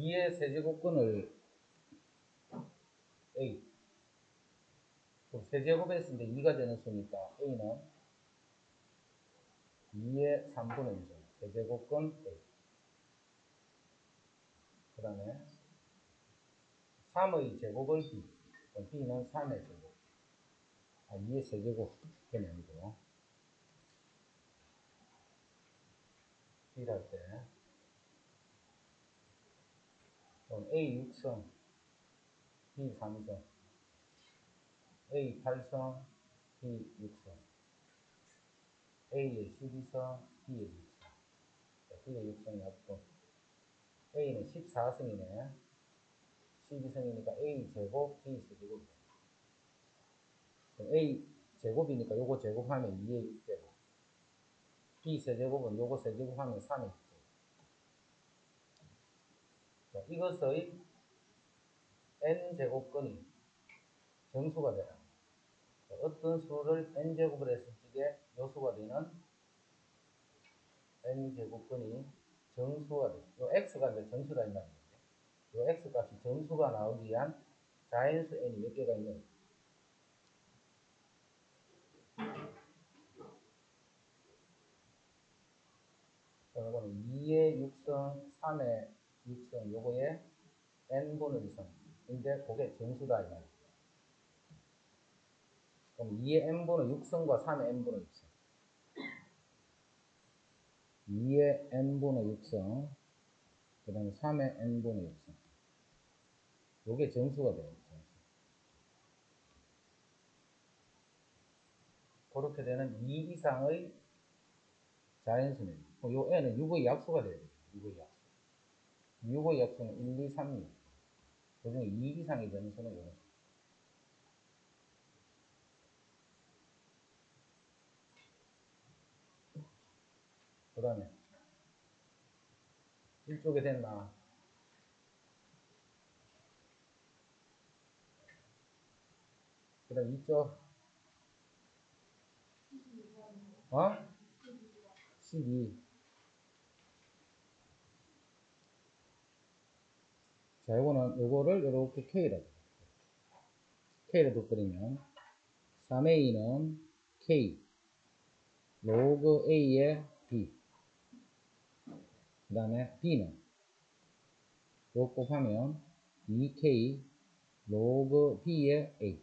2의 세제곱근을 A. 세제곱했을 때 2가 되는 수니까 A는 2의 3분의 1죠. 세제곱근 A. 그 다음에 3의 제곱을 B. 그럼 B는 3의 제곱. 2의 세제곱 개념이고. B랄 때. 그럼 A 6성, B 3성, A 8성, B 6성, A의 12성, B의 6성. B의 6성이 없고, A는 14성이네. 12성이니까 A 제곱, B 세제곱. 그럼 A 제곱이니까 요거 제곱하면 2의 6제곱. B 세제곱은 요거 세제곱하면 3의 6제곱. 자, 이것의 n제곱근이 정수가 되라. 어떤 수를 n제곱을 했을 적에 요수가 되는 n제곱근이 정수가 돼. 요 x가 이제 정수다 이 말이에요. 요 x값이 정수가 나오기 위한 자연수 n이 몇 개가 있는 거예요. 이거는 2의 6성, 3의 6성, 요거에 n분의 2성인데 그게 정수다 이 말이에요. 그럼 2의 n분의 6성과 3의 n분의 6성. 2의 n분의 6성, 그 다음에 3의 n분의 6성. 요게 정수가 돼요. 정수. 그렇게 되는 2 이상의 자연수는, 요 n은 6의 약수가 돼야 돼요. 6의 약수. 6의 약수는 1, 2, 3, 6. 그 중에 2 이상이 되는 수는 요런 수. 그 다음에 이쪽에 됐나? 그 다음 이쪽 12. 자, 요거를 이렇게 K라도 끓이면 3A는 K 로그 A의 B. 그 다음에 B는 요 곱하면 2K 로그 B의 A.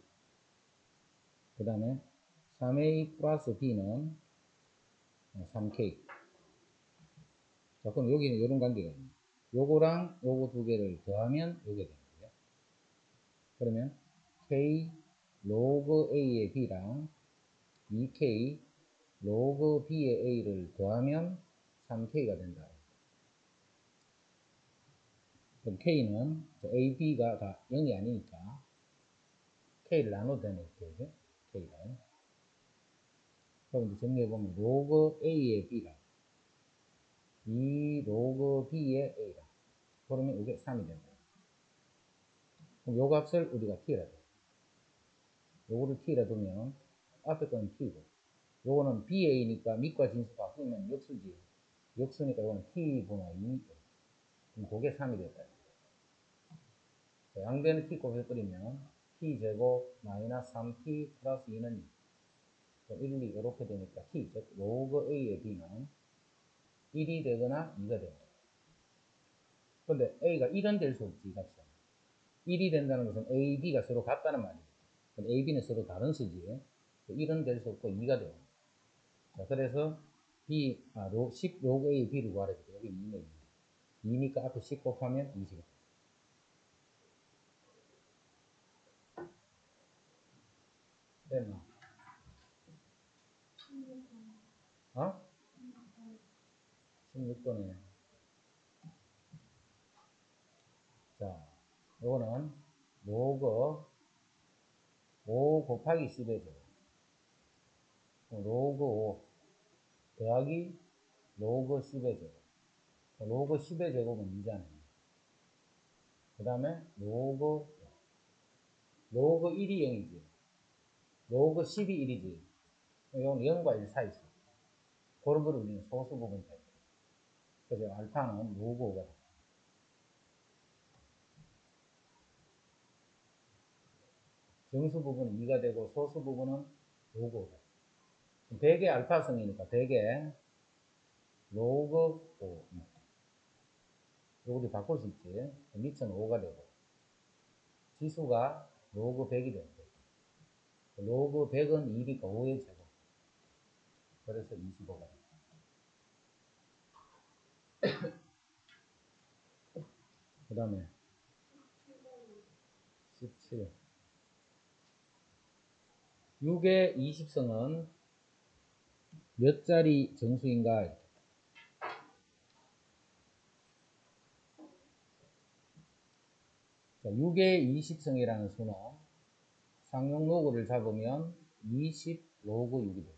그 다음에 3A 플러스 B는 3K. 자, 그럼 여기는 이런 관계가 있네요. 요거랑 요거 두 개를 더하면 요게 되는 거예요. 그러면 K 로그 A의 B랑 2K 로그 B의 A를 더하면 3K가 된다. 그럼 K는 A, B가 다 0이 아니니까 K를 나눠도 되네. 그죠? K를. 그럼 이제 정리해보면 로그 A의 B랑 2 로그 B의 A라. 그러면 이게 3이 된다. 그럼 요 값을 우리가 T라 돼. 요거를 T라 두면 앞에 거는 T고 요거는 BA니까 밑과 진수 바꾸면 역수지. 역수니까 요거는 T분의 2. 그럼 그게 3이 됐다. 양변에 T 곱해버리면 T제곱 마이너스 3T 플러스 2는 2. 1, 2 이렇게 되니까 T, 즉 로그 A의 B는 1이 되거나 2가 됩니다. 근데 A가 1은 될 수 없지, 이 값은. 1이 된다는 것은 A, B가 서로 같다는 말이에요. A, B는 서로 다른 수지. 1은 될 수 없고 2가 돼요. 자, 그래서 B, 10 로그 A, B를 구하래. 여기 2네. 2니까 앞에 10 곱하면 20. 됐나? 16번에. 자, 요거는 로그 5 곱하기 10의 제곱. 로그 5 더하기 로그 10의 제곱. 로그 10의 제곱은 2잖아요. 그 다음에 로그 1이 0이지. 로그 10이 1이지. 이건 0과 1 사이 있어. 그런 거를 우리는 소수 부분 때. 그래서 알파는 로그 5가 돼. 정수 부분은 2가 되고 소수 부분은 로그 5. 100의 알파성이니까 100의 로그 5. 요거를 바꿀 수 있지. 밑은 5가 되고 지수가 로그 100이 되는 거죠. 로그 100은 2니까 5의 제곱. 그래서 25가 됩니다. 그 다음에 17. 6의 20성은 몇 자리 정수인가? 자, 6의 20성이라는 수는 상용 로그를 잡으면 20 로그 6이 됩니다.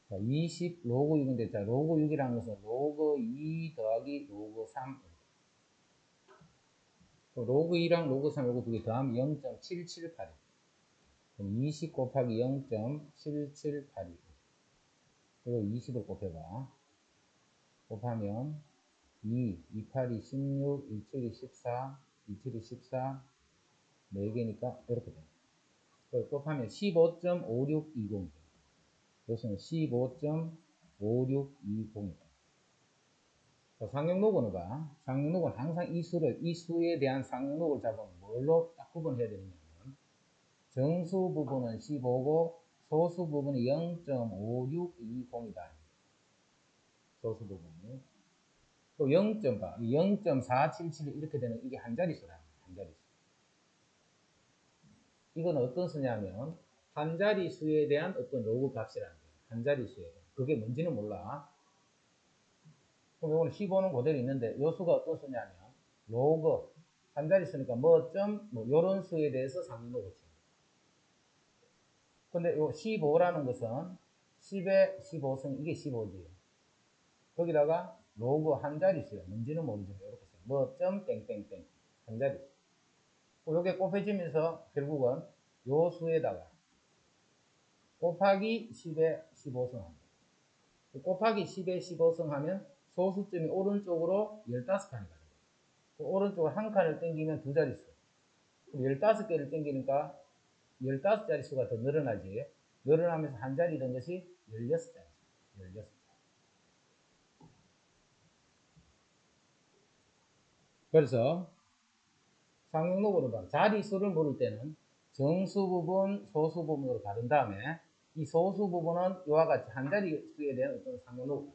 자, 20 로그 6인데, 자, 로그 6이라는 것은 로그 2 더하기 로그 3. 로그 2랑 로그 3 요거 두 개 더하면 0.778. 그럼 20 곱하기 0.778. 그리고 20을 곱해봐. 곱하면 2, 28이 16, 17이 14, 27이 14, 4개니까 이렇게 됩니다. 그걸 곱하면 15.5620. 이것은 15.5620입니다. 상용 로그는 봐. 상용 로그는 항상 이 수에 대한 상용 로그를 잡으면 뭘로 딱 구분해야 되느냐면, 정수 부분은 15고, 소수 부분이 0.5620이다. 소수 부분이. 또 0.477 이렇게 되는 이게 한 자릿수라. 한 자릿수. 이건 어떤 수냐면 한 자릿수에 대한 어떤 로그 값이라는 거예요. 한 자릿수에 대한. 그게 뭔지는 몰라. 그럼 이거는 15는 그대로 있는데 이 수가 어떤 수냐면 로그 한 자릿수니까 요런 수에 대해서 상용 로그 치. 근데 요 15라는 것은 10의 15승 이게 15지. 거기다가 로그 한 자릿수야. 뭔지는 모르지만 이렇게 써. 땡땡땡 한 자릿수. 요게 곱해지면서 결국은 요 수에다가 곱하기 10의 15승 합니다. 곱하기 10의 15승 하면 소수점이 오른쪽으로 15칸이 가요. 오른쪽으로 한 칸을 땡기면 두 자릿수. 15개를 땡기니까 15자릿수가 더 늘어나지. 늘어나면서 한 자리 된 것이 16자릿수. 16자릿수. 그래서 상용 로그로 봐. 자릿수를 물을 때는 정수 부분, 소수 부분으로 가른 다음에 이 소수 부분은 이와 같이 한 자릿수에 대한 어떤 상용 로그.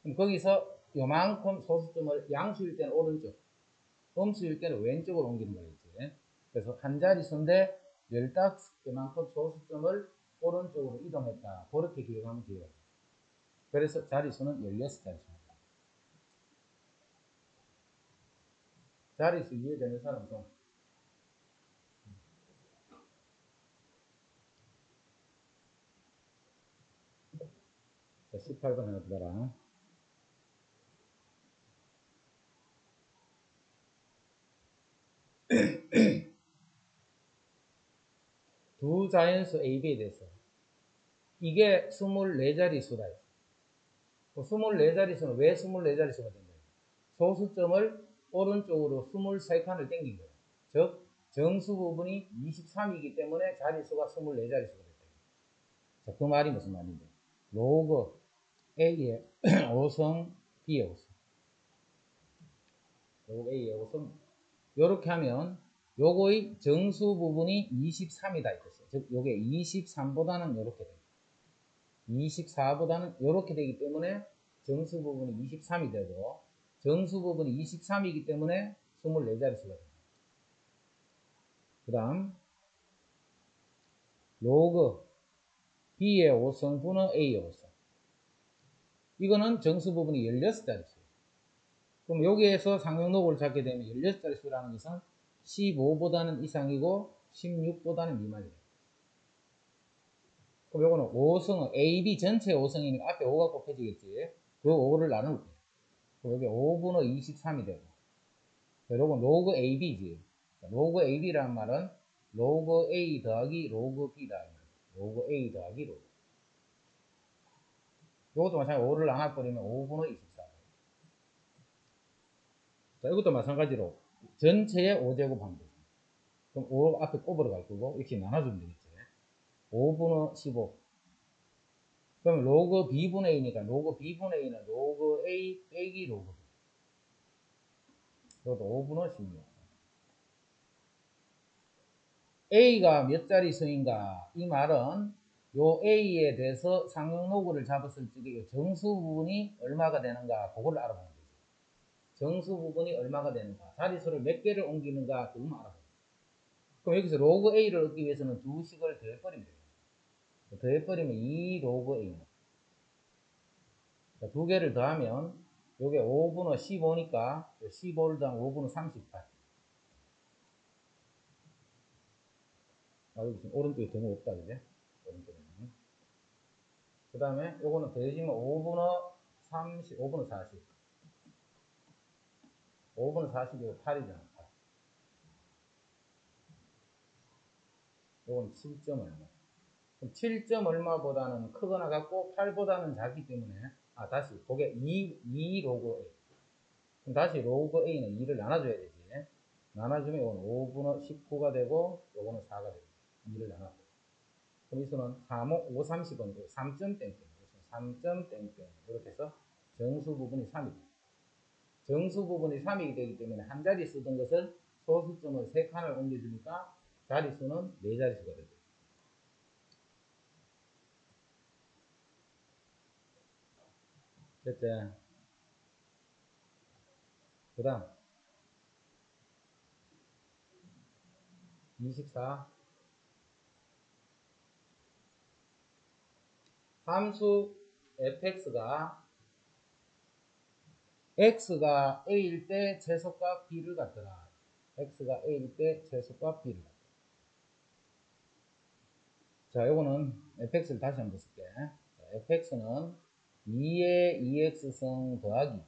그럼 거기서 요만큼 소수점을 양수일 때는 오른쪽, 음수일 때는 왼쪽으로 옮기는 거겠지. 그래서 한 자릿수인데 15개만큼 소수점을 오른쪽으로 이동했다. 그렇게 기억하면 돼요. 그래서 자릿수는 16자릿수입니다. 자릿수 이해되는 사람 좀. 자, 18번 하나 더 봐라. 두 자연수 AB에 대해서 이게 24자릿수라 했어. 24자릿수는 왜 24자릿수가 된다? 소수점을 오른쪽으로 23칸을 땡긴 거예요. 즉 정수 부분이 23이기 때문에 자릿수가 24자릿수가 됐다. 자, 그 말이 무슨 말인데? 로그 A의 5성, B의 5성. 로그 A의 5성. 요렇게 하면 요거의 정수 부분이 23이다 했어요. 즉 요게 23보다는 요렇게 돼요. 24보다는 요렇게 되기 때문에 정수 부분이 23이 되고 정수 부분이 23이기 때문에 24자릿수가 됩니다. 그 다음 로그 B의 5성분의 A의 5성. 이거는 정수 부분이 16자릿수예요. 그럼 여기에서 상용 로그를 잡게 되면 16자릿수라는 것은 15보다는 이상이고 16보다는 미만이에요. 그럼 요거는 5성은 AB 전체 5성이니까 앞에 5가 곱해지겠지. 그 5를 나눌 거예요. 그럼 여기 5분의 23이 되고. 요건 로그 AB지. 로그 AB라는 말은 로그 A 더하기 로그 B다. 로그 A 더하기 로그. 요것도 마찬가지로 5를 나눠버리면 5분의 24. 자, 이것도 마찬가지로 전체의 5제곱 하면 되죠. 그럼 5 앞에 꼽으러 갈 거고, 이렇게 나눠주면 되겠지. 5분의 15. 그럼 로그 B분의 A니까 로그 B분의 A는 로그 A 빼기 로그 B. 이것도 5분의 16. A가 몇 자리 수인가? 이 말은 요 A에 대해서 상용 로그를 잡았을 적에 정수 부분이 얼마가 되는가? 그걸 알아보는 거죠. 정수 부분이 얼마가 되는가? 자리수를 몇 개를 옮기는가? 그것만 알아보는 거죠. 그럼 여기서 로그 A를 얻기 위해서는 두 식을 더해버리면 돼요. 더해버리면 2 로그 A입니다. 두 개를 더하면 요게 5분의 15니까 15를 더하면 5분의 38. 여기 지금 오른쪽에 등호 없다, 그제? 오른쪽에는. 그 다음에 요거는 더해지면 5분의 30, 5분의 40. 5분의 40이고 8이잖아. 8. 요거는 7점 얼마. 그럼 7점 얼마보다는 크거나 같고 8보다는 작기 때문에, 다시, 그게 2 로그 A. 그럼 다시 로그 A는 2를 나눠줘야 되지. 나눠주면 요거는 5분의 19가 되고, 요거는 4가 되고. 2를 나눠. 그럼 이 수는 5, 30원이고 3점 땡땡. 3점 땡땡. 이렇게 해서 정수 부분이 3이 됩니다. 정수 부분이 3이 되기 때문에 한 자리 쓰던 것을 소수점을 3칸을 옮겨주니까 자리수는 4자리수가 됩니다. 됐지? 그 다음 24. 함수 fx가 x가 a일 때 최소값 b를 갖더라. x가 a일 때 최소값 b를 갖더라. 자, 요거는 fx를 다시 한번 쓸게. fx는 2의 2x승 더하기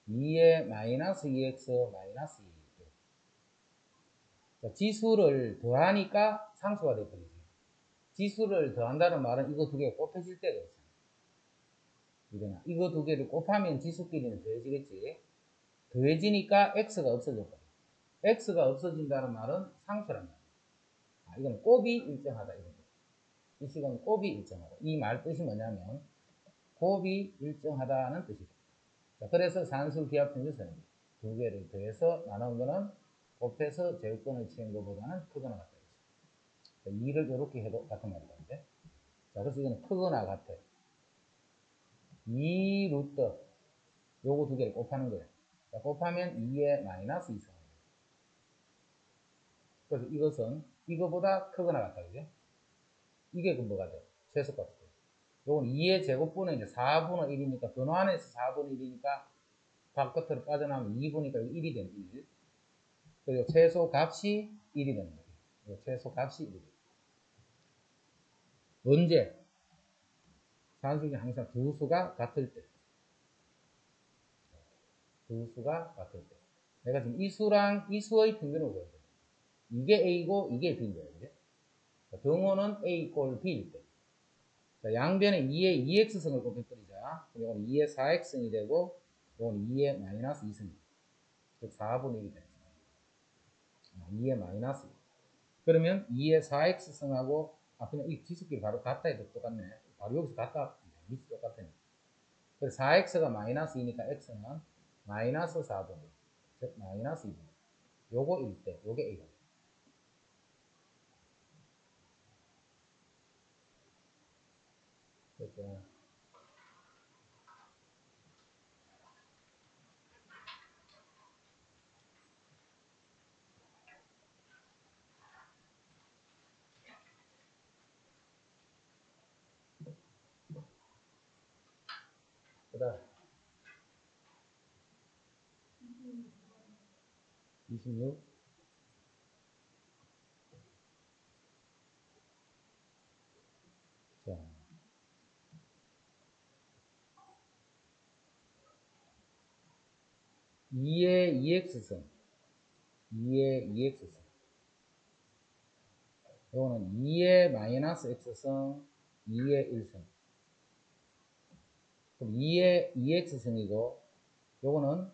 2의 마이너스 2x 마이너스 2. 자, 지수를 더하니까 상수가 되버리지. 지수를 더한다는 말은 이거 두 개가 곱해질 때가 있어요. 이거 두 개를 곱하면 지수끼리는 더해지겠지. 더해지니까 x가 없어져 버려. x가 없어진다는 말은 상수란 말이야. 이건 곱이 일정하다. 이 식은 곱이 일정하다. 이 말 뜻이 뭐냐면 곱이 일정하다는 뜻이다. 자, 그래서 산술기하편을 쓰는 거예요. 두 개를 더해서 나눈 거는 곱해서 제곱권을 치는 것보다는 크거나 같다. 2를 이렇게 해도 같은 말이다. 자, 그래서 이거는 크거나 같아. 2 루트 요거 두 개를 곱하는 거예요. 자, 곱하면 2의 마이너스 2승. 그래서 이것은 이거보다 크거나 같다. 그죠? 이게 그 뭐가 돼? 최소값이 돼. 요건 2의 제곱분은 이제 4분의 1이니까 변환해서 4분의 1이니까 바깥으로 빠져나오면 2분이니까 1이 되는 1. 그리고 최소 값이 1이 되는 거예요. 최소 값이 1이 돼요. 언제? 산수 중에 항상 두 수가 같을 때. 두 수가 같을 때. 내가 지금 이 수랑 이 수의 평균을 구해야 돼. 이게 A고 이게 B인 거예요. 그죠? 등호는 A 꼴 B일 때. 자, 양변에 2의 2x승을 곱해버리자. 이건 2의 4x승이 되고, 이건 2의 마이너스 2승이. 즉 4분의 1이 되죠. 2의 마이너스 2. 그러면 2의 4x승하고, 그냥 이 지수끼리 바로 같다 해도 똑같네. 바로 여기서 같다. 밑이 똑같네. 그래서 4x가 마이너스 2니까 x는 마이너스 4분의 1. 즉, 마이너스 2분의 1. 요거 1대, 요게 A가 돼. 됐죠? 그 다음 26. 자, 2의 2x승, 2의 2x승. 요거는 2의 마이너스 x승, 2의 1승. 그럼 2의 2x승이고, 요거는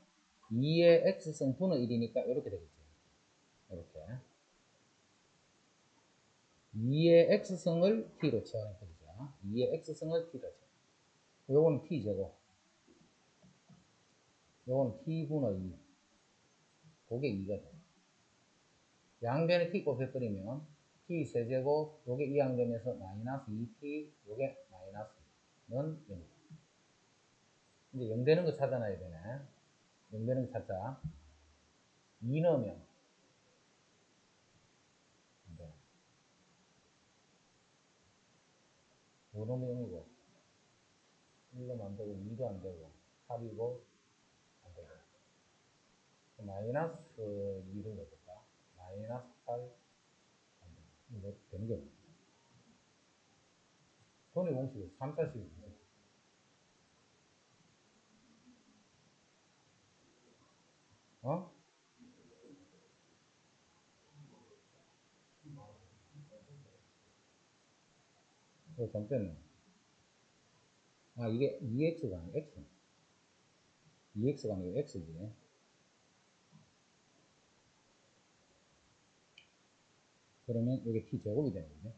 2의 x승 분의 1이니까 이렇게 되겠죠. 이렇게. 2의 x승을 t로 채워내버리자. 2의 x승을 t로 채워. 요거는 t제곱. 요거는 t분의 2. 그게 2가 돼. 양변에 t 곱해버리면 t 세제곱, 요게 이항되면서 마이너스 2t, 요게 마이너스는 0. 이제 0 되는 거 찾아놔야 되네. 0 되는 거 찾자. 2 넣으면 안 돼. 5 넣으면 0이고, 1 넣으면 안 되고, 2도 안 되고, 8이고, 안 되고. 마이너스 2를 넣어볼까? 마이너스 8, 안 돼. 이거 되는 게 없네. 돈의 공식이 3, 4씩 있어. 어? 이거 잘못됐네. 아, 이게 2x가 아니고 x. 2x가 아니고 x지. 그러면 이게 t제곱이 되는 거죠.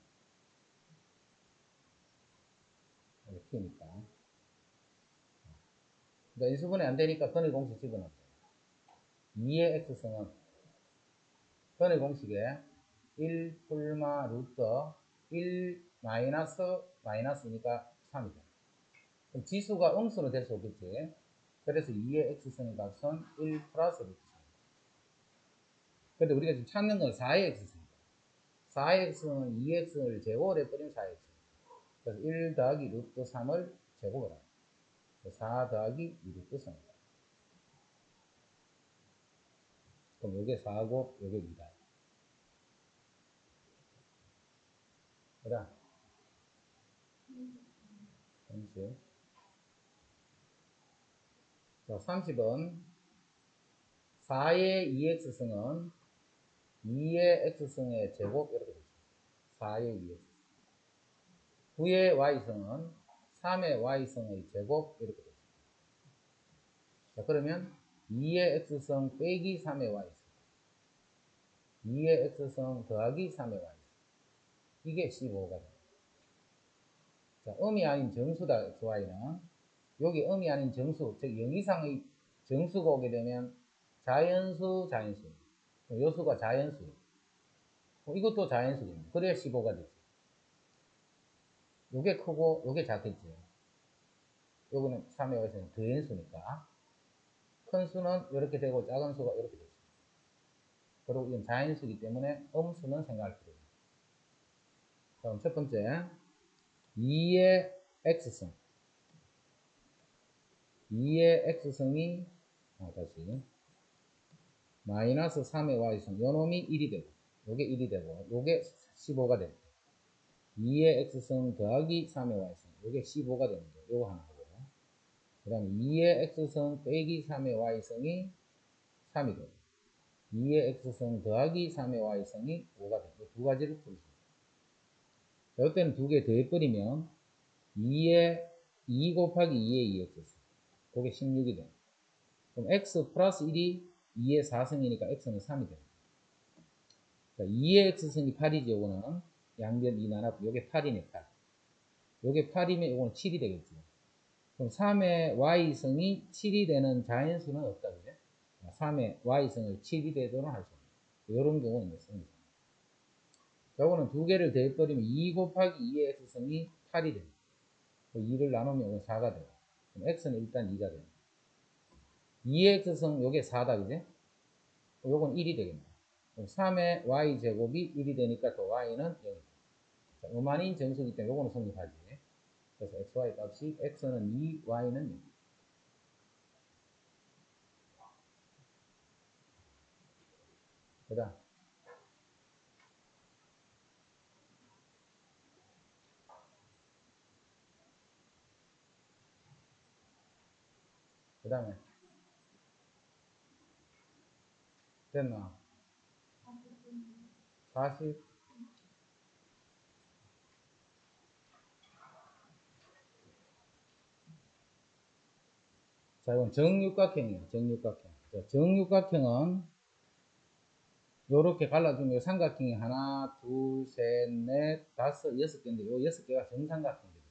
이게 t니까. 그러니까 인수분해 안 되니까 근의 공식 집어넣어요. 2의 x승은 근의 공식에 1 풀마 루트 1 마이너스 마이너스니까 3이죠. 그럼 지수가 음수는 될 수 없겠지. 그래서 2의 x승의 값은 1 플러스 루트 3. 근데 우리가 지금 찾는 건 4의 x승. 4의 x는 2x를 제곱을 해버리면 4의 x. 그래서 1 더하기 루트 3을 제곱을 합니다. 4 더하기 2 루트 3. 그럼 요게 4고 요게 2다. 그래. 30. 자, 30은 4의 2x승은 2의 x승의 제곱 이렇게 되죠. 4의 2x. 9의 y승은 3의 y승의 제곱 이렇게 되죠. 자, 그러면 2의 x승 빼기 3의 y승. 2의 x승 더하기 3의 y승. 이게 15가 됩니다. 자, 음이 아닌 정수다, xy는. 여기 음이 아닌 정수, 즉 0 이상의 정수가 오게 되면 자연수, 자연수. 요수가 자연수. 이것도 자연수입니다. 그래야 15가 되지. 요게 크고 요게 작겠지. 요거는 3의 y는 더연수니까. 큰 수는 이렇게 되고 작은 수가 이렇게 되죠. 그리고 이건 자연수이기 때문에 음수는 생각할 필요가 없습니다. 다음 첫 번째 2의 x승. 2의 x승이 다시 마이너스 3의 y승. 요놈이 1이 되고 요게 1이 되고 요게 15가 됩니다. 2의 x승 더하기 3의 y승. 요게 15가 됩니다. 요거 하나 하고요. 그 다음에 2의 x승 빼기 3의 y승이 3이 되고 2의 x승 더하기 3의 y승이 5가 되고 두 가지를 풀어줍니다. 자, 이때는 두 개 더해버리면 2 곱하기 2의 2x승. 그게 16이 됩니다. 그럼 x 플러스 1이 2의 4승이니까 x는 3이 됩니다. 자, 2의 x승이 8이지, 요거는. 양변 2 나눴고, 요게 8이네, 8. 요게 8이면 요거는 7이 되겠지. 그럼 3의 y승이 7이 되는 자연수는 없다, 그죠? 3의 y승을 7이 되도록 할 수 없습니다. 요런 경우는 있습니다. 요거는 두 개를 더해버리면 2 곱하기 2의 x승이 8이 됩니다. 2를 나누면 요건 4가 돼요. 그럼 x는 일단 2가 됩니다. 2의 x승 요게 4다, 그죠? 요건 1이 되겠네요. 3의 y제곱이 1이 되니까 또 y는 0이 자, 음한인 정수이기 때문에 요거는 성립하지. 그래서 xy 값이 x는 2, y는 0. 그 다음 그 다음에 됐나? 40. 자, 이건 정육각형이에요. 정육각형. 자, 정육각형은 요렇게 갈라주면 요 삼각형이 하나, 둘, 셋, 넷, 다섯, 여섯 개인데 요 여섯 개가 정삼각형들이에요.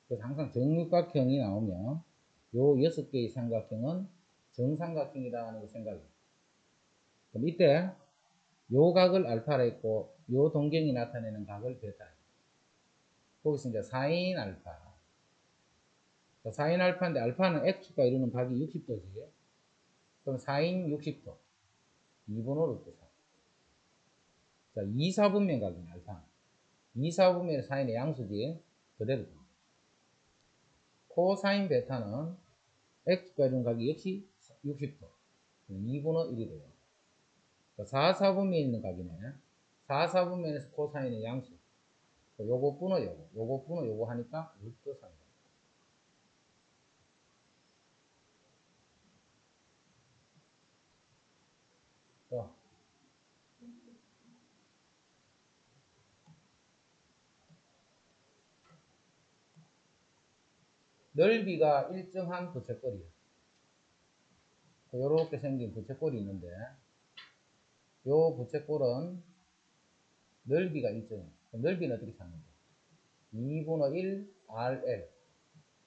그래서 항상 정육각형이 나오면 요 여섯 개의 삼각형은 정삼각형이라는 걸 생각해요. 그럼 이때 요 각을 알파라 했고 요 동경이 나타내는 각을 베타. 거기서 이제 사인 알파. 사인 알파인데 알파는 x축과 이루는 각이 60도지. 그럼 사인 60도. 2분의 루트 4. 자, 2, 4분면 각이네, 알파. 2, 4분면 사인의 양수지. 그대로. 코사인 베타는 x축과 이루는 각이 역시 60도. 2분의 1이 돼요. 4, 4분면에 있는 각이네. 4, 4분면에서 코사인의 양수. 요거 분의 요거. 요거 분의 요거 하니까 루트 3. 자, 넓이가 일정한 부채꼴이에요. 요렇게 생긴 부채꼴이 있는데 요 부채꼴은 넓이가 일정해요. 넓이는 어떻게 찾는 거예요? 2분의 1 RL.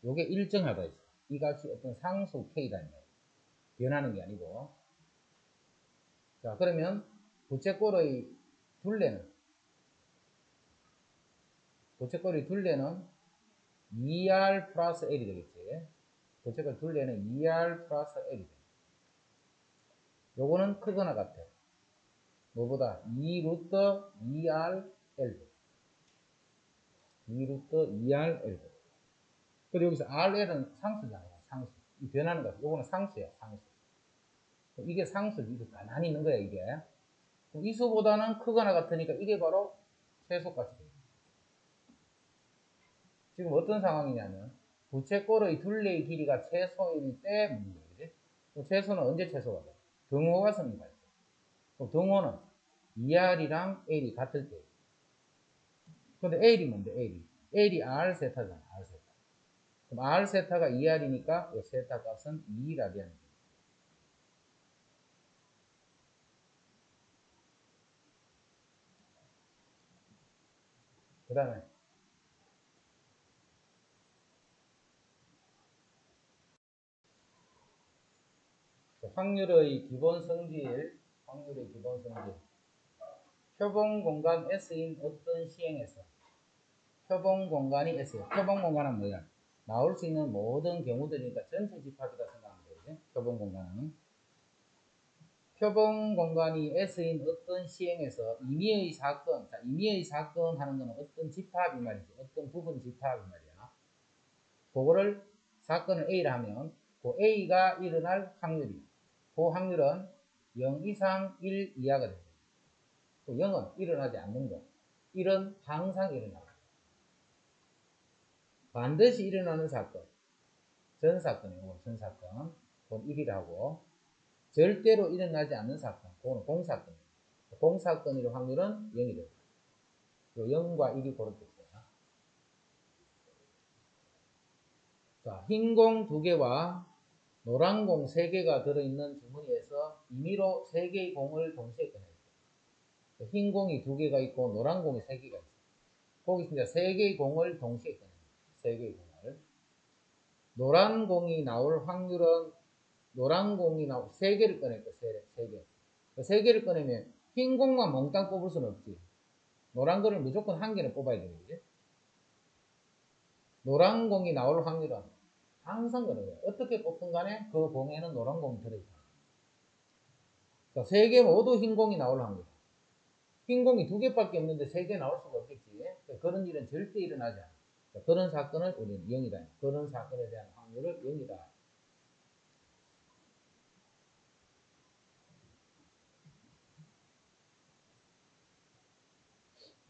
요게 일정하다 있어. 이 값이 어떤 상수 K라는 거예요. 변하는 게 아니고. 자, 그러면 부채꼴의 둘레는 2R 플러스 L이 되겠지. 부채꼴 둘레는 2R 플러스 L이 돼. 요거는 크거나 같아. 뭐보다? 2 루트 2R L. 2 루트 2R L. 그리고 여기서 RL은 상수잖아요. 상수. 이 변하는 거. 요거는 상수야, 상수. 이게 상수. 이게 가만히 있는 거야, 이게. 이 수보다는 크거나 같으니까 이게 바로 최소값이 돼요. 지금 어떤 상황이냐면 부채꼴의 둘레의 길이가 최소일 때 문제예요. 그지? 최소는 언제 최소가 돼? 등호가 성립할 때. 그럼 등호는 2R이랑 L이 같을 때. 근데 L이 뭔데? L이 R 세타잖아. R 세타. 그럼 R 세타가 2R이니까 이 세타 값은 2라디안입니다. 그 다음에 확률의 기본 성질. 표본 공간 S인 어떤 시행에서 표본 공간이 S예요. 표본 공간은 뭐야? 나올 수 있는 모든 경우들이니까 전체 집합이다 생각하면 되지. 표본 공간은. 표본 공간이 S인 어떤 시행에서 임의의 사건, 자, 임의의 사건 하는 거는 어떤 집합이 말이지. 어떤 부분 집합이 말이야. 그거를 사건을 A라 하면 그 A가 일어날 확률이. 그 확률은 0 이상 1 이하가 됩니다. 그 0은 일어나지 않는 거. 1은 항상 일어나고. 반드시 일어나는 사건. 전사건이고, 전사건. 그건 1이라고. 절대로 일어나지 않는 사건. 그거는 공사건이에요. 공사건일 확률은 0이 됩니다. 0과 1이 고를 때 있어요. 자, 흰 공 2개와 노란 공 3개가 들어있는 주머니에서 임의로 3개의 공을 동시에 꺼내요. 흰 공이 2개가 있고 노란 공이 3개가 있어요. 거기서 이제 3개의 공을 동시에 꺼내요. 3개의 공을. 노란 공이 나올 확률은 노란 공이 3개를 꺼낼 거예요. 3개. 3개를 꺼내면 흰 공만 몽땅 뽑을 수는 없지. 노란 거를 무조건 1개는 뽑아야 되겠지. 노란 공이 나올 확률은 항상 그런 거예요. 어떻게 뽑든 간에 그 공에는 노란 공이 들어있다. 자, 3개 모두 흰 공이 나올 확률. 흰 공이 2개밖에 없는데 3개 나올 수가 없겠지. 그런 일은 절대 일어나지 않아. 자, 그런 사건을 우리는 0이다. 그런 사건에 대한 확률을 0이다.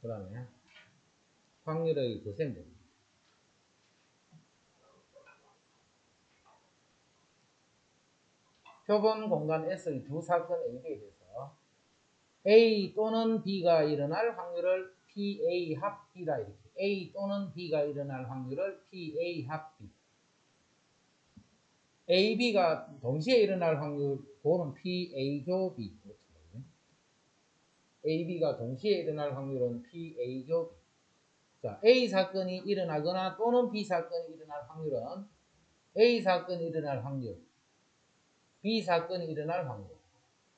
그 다음에 확률의 거센들. 표본 공간 S의 두 사건 A에 대해서 A 또는 B가 일어날 확률을 PA 합 B라 이렇게. A 또는 B가 일어날 확률을 PA 합 B. A, B가 동시에 일어날 확률, 그거는 PA조 B. A, B가 동시에 일어날 확률은 PA교 B. 자, A 사건이 일어나거나 또는 B 사건이 일어날 확률은 A 사건이 일어날 확률, B 사건이 일어날 확률.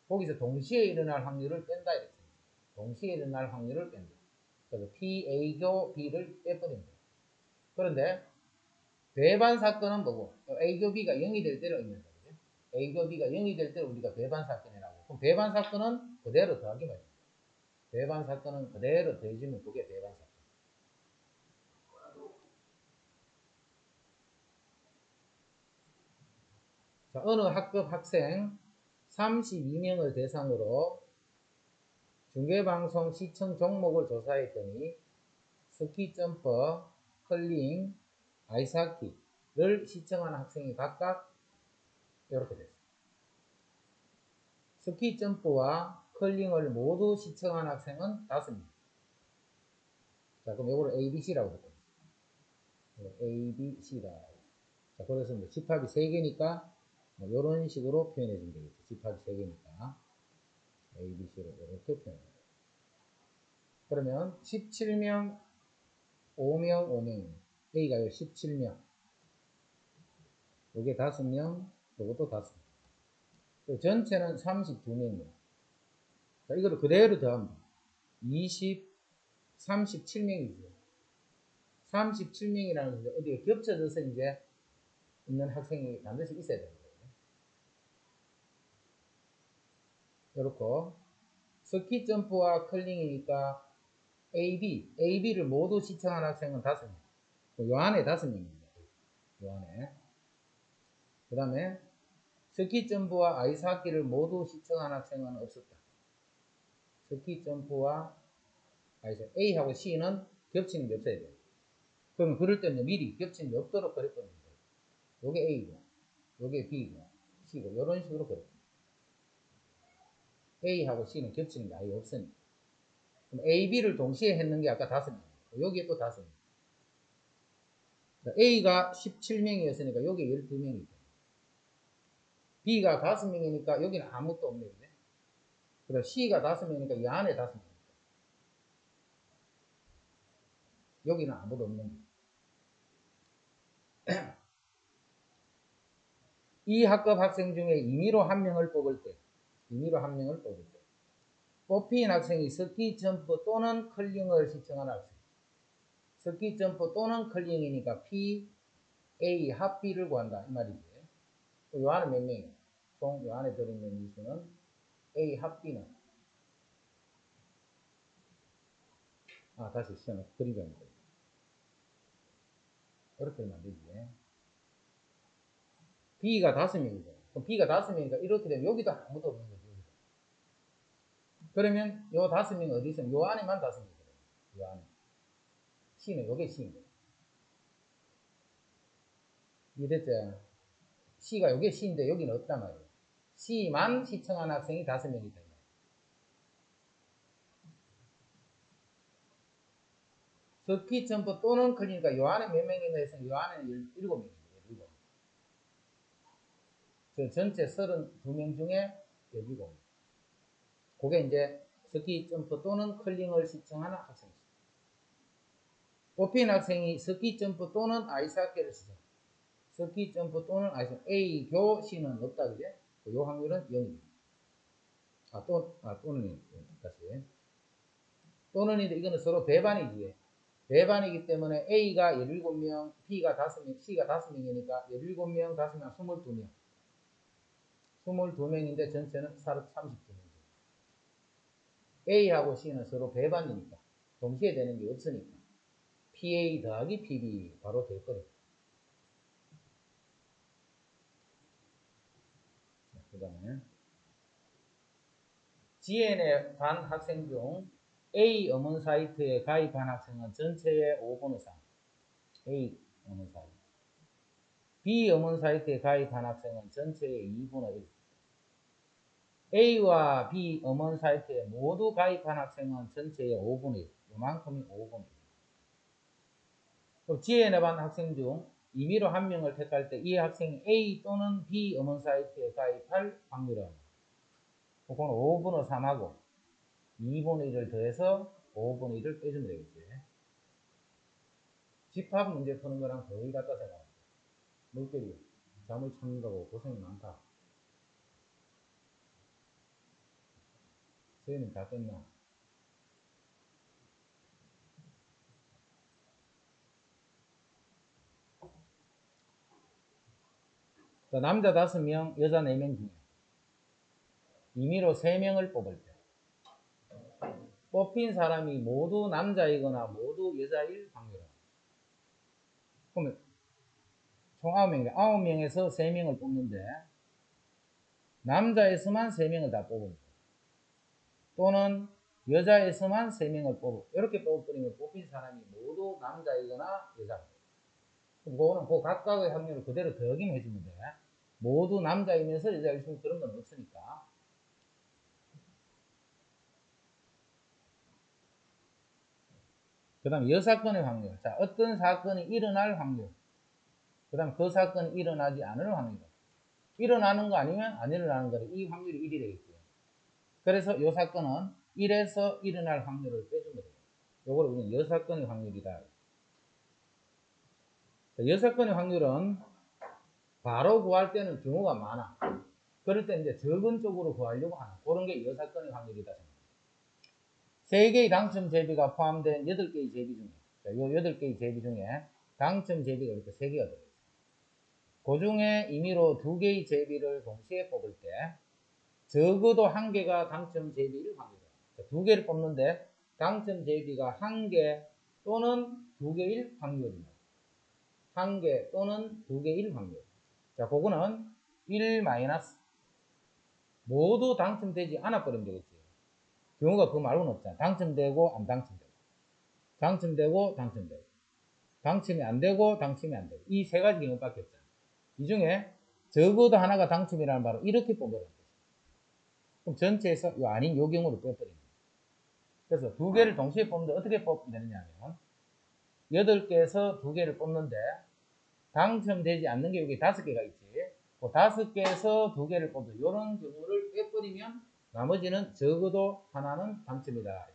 거기서 동시에 일어날 확률을 뺀다 이렇게. 동시에 일어날 확률을 뺀다. 그래서 PA교 B를 빼버립니다. 그런데 배반 사건은 뭐고? A교 B가 0이 될 때로 있는 거죠. A교 B가 0이 될 때를 우리가 배반 사건이라고. 그럼 배반 사건은 그대로 더하기만 해요. 배반 사건은 그대로 더해주면 그게 배반 사건. 자, 어느 학급 학생 32명을 대상으로 중계방송 시청 종목을 조사했더니 스키 점퍼, 컬링, 아이스하키를 시청한 학생이 각각 이렇게 됐어요. 스키 점프와 컬링을 모두 시청한 학생은 5명. 자, 그럼 이거를 A, B, C라고 볼게요. A, B, C다. 자, 그래서 뭐 집합이 3개니까 뭐 이런 식으로 표현해 주면 되겠죠. 집합이 3개니까 A, B, C로 이렇게 표현해요. 그러면 17명, 5명, 5명. A가 17명. 요게 5명, 요것도 5명. 전체는 32명이에요. 자, 이거를 그대로 더합니다. 20, 37명이죠. 37명이라는 게 어디에 겹쳐져서 이제 있는 학생이 반드시 있어야 되는 거예요. 이렇고, 스키 점프와 컬링이니까 AB를 모두 시청한 학생은 5명. 요 안에 5명입니다. 요 안에. 그 다음에 스키 점프와 아이스하키를 모두 시청한 학생은 없었다. 스키 점프와 아이스하키, A하고 C는 겹치는 게 없어야 돼요. 그러면 그럴 때는 미리 겹치는 게 없도록 그랬거든요. 요게 A고, 요게 B고, C고, 이런 식으로 그랬거든요. A하고 C는 겹치는 게 아예 없으니까. 그럼 A, B를 동시에 했는 게 아까 5명. 여기에 또 5명. A가 17명이었으니까 여기 12명이죠. B가 5명이니까 여기는 아무것도 없네요. 그리고 C가 5명이니까 이 안에 5명. 여기는 아무도 없는 거예요. 이 학급 학생 중에 임의로 한 명을 뽑을 때, 뽑힌 학생이 스키 점프 또는 컬링을 시청한 학생. 스키 점프 또는 컬링이니까 P, A, 합 B를 구한다. 이 말이지. 요 안에 몇 명이에요? 총 요 안에 들어있는 인수는 A, 합 B는. 다시 시작해. 그림이 안 돼. 이렇게 하면 안 되지. B가 5명이죠. 그럼 B가 5명이니까 이렇게 되면 여기도 아무도 없는 거죠. 그러면 요 5명이 어디 있으면 요 안에만 5명이거든요. 요 안에. C는 요게 C인 거예요. 이해됐죠? C가 요게 C인데 여기는 없단 말이에요. C만 시청한 학생이 5명이다. 스키 점프 또는 컬링이니까 요 안에 몇 명이나 해서 요 안에는 17명입니다. 17명. 전체 32명 중에 17명. 그게 이제 스키 점프 또는 컬링을 시청하는 학생입니다. 뽑힌 학생이 스키 점프 또는 아이스하키를 시청. 스키 점프 또는 아이스하키. A, 교, C는 없다, 그제? 요 확률은 0입니다. 또는, 다시. 또는인데 이거는 서로 배반이지. 배반이기 때문에 A가 17명, B가 5명, C가 5명이니까 17명, 5명, 22명. 22명인데 전체는 32명. A하고 C는 서로 배반이니까 동시에 되는 게 없으니까 PA 더하기 PB 바로 될 거예요. 그 다음에 GN의 반 학생 중 A 음원 사이트에 가입한 학생은 전체의 5분의 3. A 음원 사이트. B 음원 사이트에 가입한 학생은 전체의 2분의 1. A와 B 음원 사이트에 모두 가입한 학생은 전체의 5분의 1. 이만큼이 5분의 1. 또 GN의 반 학생 중 임의로 한 명을 택할 때 이 학생이 A 또는 B 음원 사이트에 가입할 확률은 그건 5분의 3하고 2분의 1을 더해서 5분의 1을 빼주면 되겠지. 집합 문제 푸는 거랑 거의 같다 생각합니다. 물결이 잠을 찾는다고 고생이 많다. 저희는 다 깼나? 자, 남자 5명, 여자 4명 중에 임의로 3명을 뽑을 때 뽑힌 사람이 모두 남자이거나 모두 여자일 확률은, 그러면 총 9명인데 9명에서 3명을 뽑는데 남자에서만 3명을 다 뽑으면, 또는 여자에서만 3명을 뽑고 이렇게 뽑으면 뽑힌 사람이 모두 남자이거나 여자. 그거는 그 각각의 확률을 그대로 더하기만 해주면 돼. 모두 남자이면서 여자일 수 그런 건 없으니까. 그 다음 여사건의 확률. 자, 어떤 사건이 일어날 확률. 그 다음 그 사건이 일어나지 않을 확률. 일어나는 거 아니면 안 일어나는 거래. 이 확률이 1이 되겠고요. 그래서 이 사건은 1에서 일어날 확률을 빼주면 돼요. 요걸 우리는 여사건의 확률이다. 여사건의 확률은 바로 구할 때는 경우가 많아. 그럴 때 이제 적은 쪽으로 구하려고 하는 그런 게 여사건의 확률이다. 3개의 당첨 제비가 포함된 8개의 제비 중에, 이 8개의 제비 중에 당첨 제비가 이렇게 3개가 들어있어요. 그 중에 임의로 2개의 제비를 동시에 뽑을 때 적어도 1개가 당첨 제비일 확률이에요. 2개를 뽑는데 당첨 제비가 1개 또는 2개일 확률입니다. 1개 또는 2개일 확률. 자, 그거는 1 마이너스 모두 당첨되지 않아 버리면 되겠지. 경우가 그 말고는 없잖아. 당첨되고 안 당첨되고, 당첨되고 당첨되고, 당첨이 안 되고 당첨이 안 되고, 이 3가지 경우밖에 없잖아. 이 중에 적어도 하나가 당첨이라는 바로 이렇게 뽑으라는 거죠. 그럼 전체에서 요 아닌 요 경우를 빼버립니다. 그래서 2개를 동시에 뽑는데 어떻게 뽑으면 되느냐면 8개에서 2개를 뽑는데 당첨되지 않는 게 여기 5개가 있지. 그 5개에서 2개를 뽑는 이런 경우를 빼버리면 나머지는 적어도 하나는 당첨이다.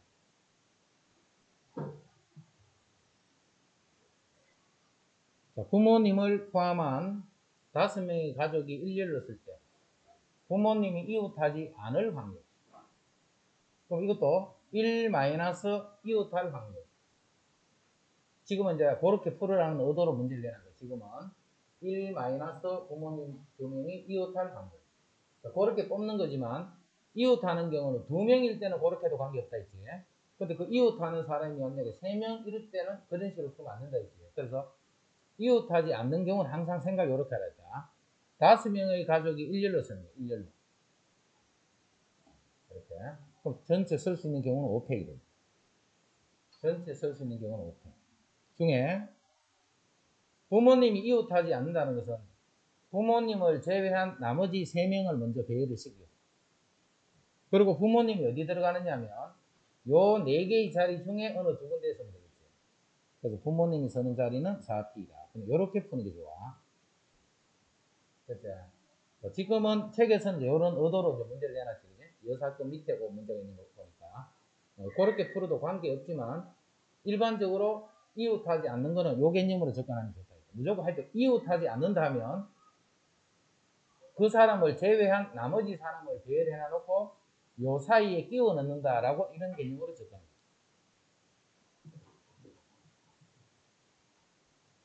자, 부모님을 포함한 5명의 가족이 일렬로 쓸 때 부모님이 이웃하지 않을 확률. 그럼 이것도 1 마이너스 이웃할 확률. 지금은 이제 그렇게 풀으라는 의도로 문제를 내는 거예요. 지금은 1 마이너스 부모님 2명이 이웃할 확률. 자, 그렇게 뽑는 거지만 이웃하는 경우는 2명일 때는 그렇게도 관계없다 했지. 근데 그 이웃하는 사람이 만약에 3명 이럴 때는 그런 식으로 풀면 안 된다 했지. 그래서 이웃하지 않는 경우는 항상 생각을 이렇게 하라 했다. 5명의 가족이 일렬로 쓰는 거예요. 일렬로. 이렇게. 그럼 전체 쓸 수 있는 경우는 5팩이 됩니다. 전체 쓸 수 있는 경우는 5팩. 중에 부모님이 이웃하지 않는다는 것은 부모님을 제외한 나머지 3명을 먼저 배열을 시켜요. 그리고 부모님이 어디 들어가느냐 하면 요 4개의 자리 중에 어느 2군데에 서면 되겠죠. 그래서 부모님이 서는 자리는 4P이다. 이렇게 푸는 게 좋아. 됐죠? 지금은 책에서는 이런 의도로 문제를 내놨지. 여사건 밑에 문제가 있는 거 보니까. 그렇게 풀어도 관계없지만 일반적으로 이웃하지 않는 거는 요 개념으로 접근하는 게 좋다. 무조건 할 때 이웃하지 않는다 하면 그 사람을 제외한 나머지 사람을 배열해 놓고 요 사이에 끼워 넣는다라고 이런 개념으로 접근합니다.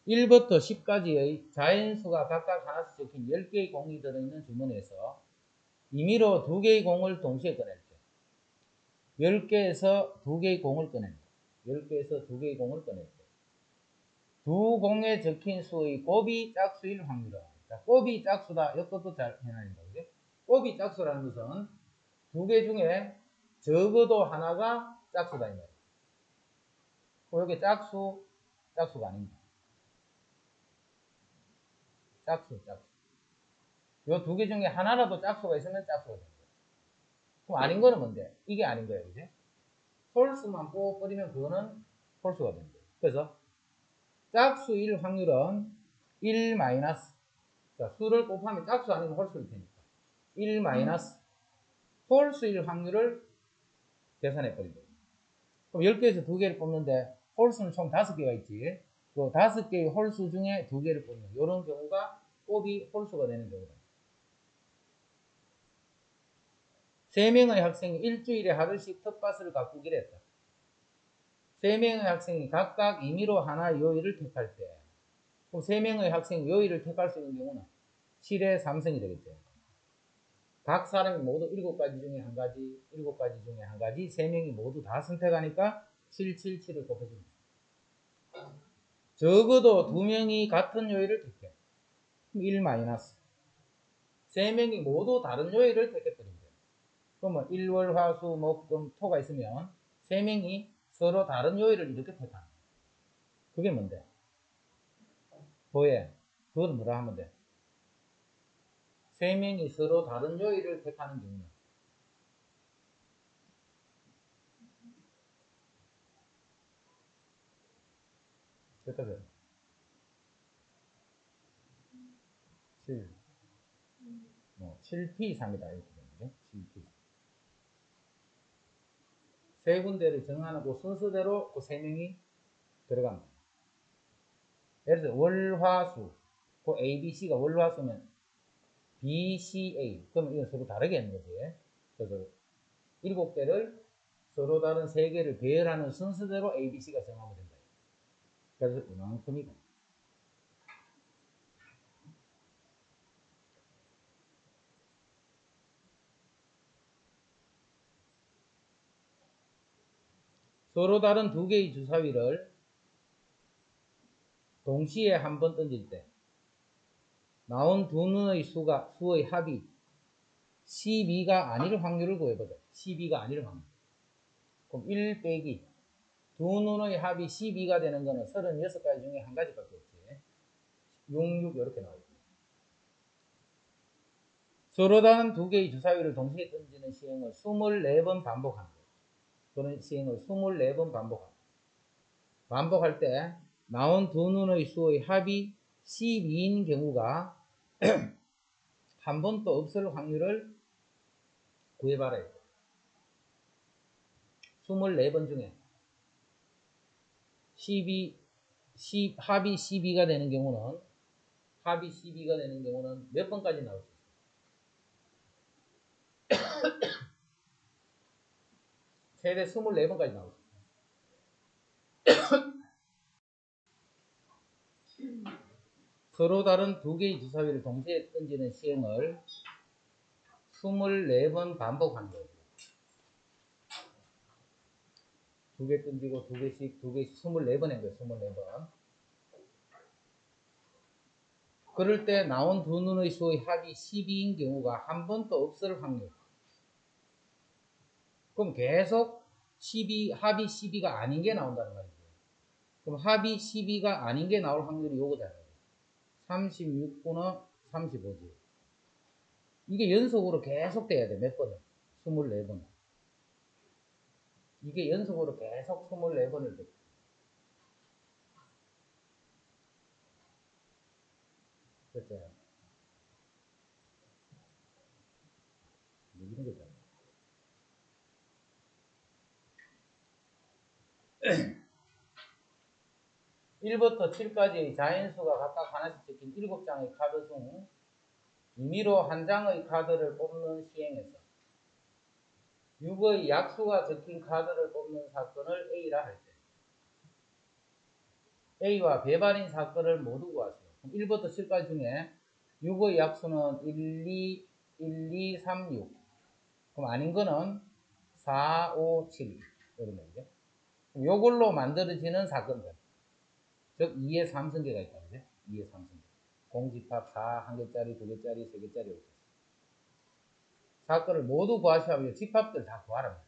1부터 10까지의 자연수가 각각 하나씩 적힌 10개의 공이 들어있는 주문에서 임의로 2개의 공을 동시에 꺼낼 때 10개에서 2개의 공을 꺼냅니다. 10개에서 2개의 공을 꺼낼 때 두 공에 적힌 수의 곱이 짝수일 확률은, 자, 곱이 짝수다. 이것도 잘 해놔야 된다. 그지? 곱이 짝수라는 것은 2개 중에 적어도 하나가 짝수다. 이 말이에요. 여기 짝수가 아닙니다. 짝수. 요 2개 중에 하나라도 짝수가 있으면 짝수가 됩니다. 그럼 아닌 거는 뭔데? 이게 아닌 거예요. 그지? 홀수만 뽑아버리면 그거는 홀수가 됩니다. 그래서 짝수일 확률은 1 마이너스, 자, 수를 곱하면 짝수 아니면 홀수일 테니까 1 마이너스 홀수일 확률을 계산해버린다. 그럼 10개에서 2개를 뽑는데 홀수는 총 5개가 있지. 그 5개의 홀수 중에 2개를 뽑는 이런 경우가 곱이 홀수가 되는 경우다. 3명의 학생이 일주일에 하루씩 텃밭을 가꾸기로 했다. 3명의 학생이 각각 임의로 하나의 요일을 택할 때, 그럼 3명의 학생이 요일을 택할 수 있는 경우는 7의 3승이 되겠죠. 각 사람이 모두 7가지 중에 한 가지, 7가지 중에 한 가지, 3명이 모두 다 선택하니까 7, 7, 7을 곱해줍니다. 적어도 2명이 같은 요일을 택해. 1 마이너스. 3명이 모두 다른 요일을 택했거든요. 그러면 1, 월, 화, 수, 목, 금, 토가 있으면 3명이 서로 다른 요일을 이렇게 택하는. 그게 뭔데? 뭐에? 그걸 뭐라 하면 돼? 3명이 서로 다른 요일을 택하는 경우는 어떻게? 7, 7p 이상이다 이렇게 되는 거죠. 7p. 세 군데를 정하고 순서대로 그 3명이 들어갑니다. 예를 들어 월화수, 그 ABC가 월화수면 BCA, 그러면 이건 서로 다르게 하는 거지. 그래서 7개를 서로 다른 3개를 배열하는 순서대로 ABC가 정하면 된다. 그래서 이만큼이고. 서로 다른 2개의 주사위를 동시에 한 번 던질 때 나온 두 눈의 수의 합이 12가 아닐 확률을 구해보자. 12가 아닐 확률. 그럼 1 빼기 두 눈의 합이 12가 되는 거는 36가지 중에 한 가지밖에 없지. 6, 6 이렇게 나오죠. 서로 다른 2개의 주사위를 동시에 던지는 시행을 24번 반복하는 거예요. 그런 시행을 24번 반복합니다. 반복할 때 나온 두 눈의 수의 합이 12인 경우가 한 번도 없을 확률을 구해봐라. 24번 중에 12, 합이 12가 되는 경우는 몇 번까지 나올 수 있어요? 최대 24번까지 나올 수 있어요. 서로 다른 2개의 주사위를 동시에 던지는 시행을 24번 반복하는 거예요. 2개 던지고 2개씩 24번 한 거예요. 24번. 그럴 때 나온 두 눈의 수의 합이 12인 경우가 한 번도 없을 확률. 그럼 계속 합이 12가 아닌 게 나온다는 말이죠. 그럼 합이 12가 아닌 게 나올 확률이 요거잖아요. 36분의 35지. 이게 연속으로 계속 돼야 돼. 몇 번을? 24번. 이게 연속으로 계속 24번을 돼. 그렇죠. 이런 거죠. 1부터 7까지의 자연수가 각각 하나씩 적힌 7장의 카드 중 임의로 한 장의 카드를 뽑는 시행에서 6의 약수가 적힌 카드를 뽑는 사건을 A라 할 때 A와 배반인 사건을 모두 구하세요. 1부터 7까지 중에 6의 약수는 1, 2, 3, 6. 그럼 아닌 거는 4, 5, 7. 이런 거죠. 요걸로 만들어지는 사건들. 즉 2의 3승계가 있다. 그죠? 2의 3승계. 공집합 4, 1개짜리, 2개짜리, 3개짜리 이렇게. 사건을 모두 구하시면 집합들 다 구하라.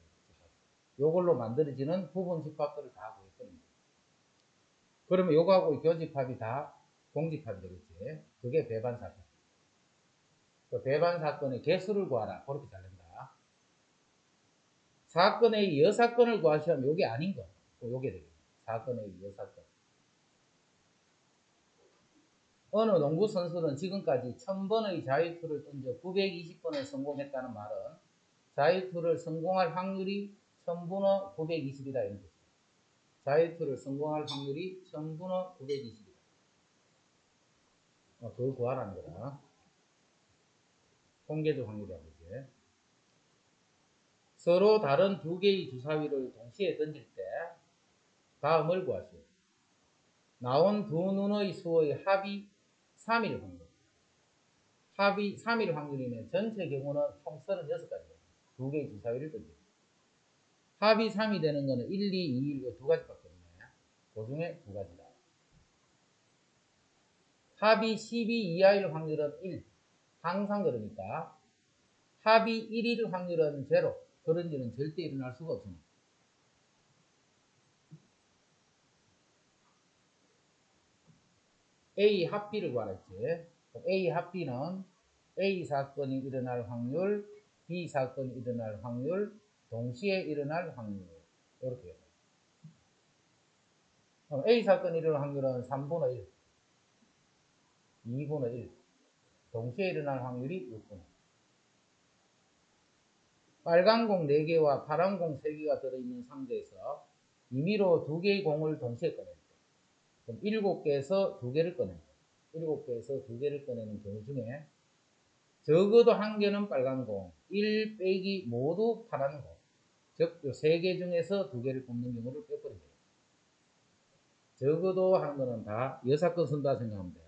요걸로 만들어지는 부분 집합들을 다 구했거든요. 그러면 요거하고 교집합이 다 공집합이 되겠지. 그게 배반 사건. 그 배반 사건의 개수를 구하라. 그렇게 잘 된다. 사건의 여사건을 구하시면 요게 아닌 거. 요게 되겠죠. 사건의 여사건. 어느 농구 선수는 지금까지 1000번의 자유투를 던져 920번을 성공했다는 말은 자유투를 성공할 확률이 1000분의 920이다 이런 뜻이에요. 자유투를 성공할 확률이 1000분의 920이다. 그걸 구하라는 거다. 통계적 확률이라고 이제. 서로 다른 두 개의 주사위를 동시에 던질 때 다음을 구하시오. 나온 두 눈의 수의 합이 3일 확률. 합이 3일 확률이면 전체 경우는 총 36가지예요. 두 개의 주사위를 던지고. 합이 3이 되는 거는 1, 2, 2, 1, 두 가지밖에 없네. 그 중에 두 가지다. 합이 12 이하일 확률은 1. 항상 그러니까 합이 1일 확률은 0. 그런 일은 절대 일어날 수가 없습니다. A 합 B를 구하랬지. A 합 B는 A 사건이 일어날 확률, B 사건이 일어날 확률, 동시에 일어날 확률. 이렇게 해요. 그럼 A 사건이 일어날 확률은 3분의 1, 2분의 1. 동시에 일어날 확률이 6분의 1. 빨간 공 4개와 파란 공 3개가 들어있는 상자에서 임의로 2개의 공을 동시에 꺼낼 때. 그럼 7개에서 2개를 꺼낸다. 7개에서 2개를 꺼내는 경우 중에 적어도 1개는 빨간 공, 1 빼기 모두 파란 공. 즉, 3개 중에서 2개를 뽑는 경우를 빼버리면 돼요. 적어도 한 거는 다 여사건 쓴다 생각하면 돼.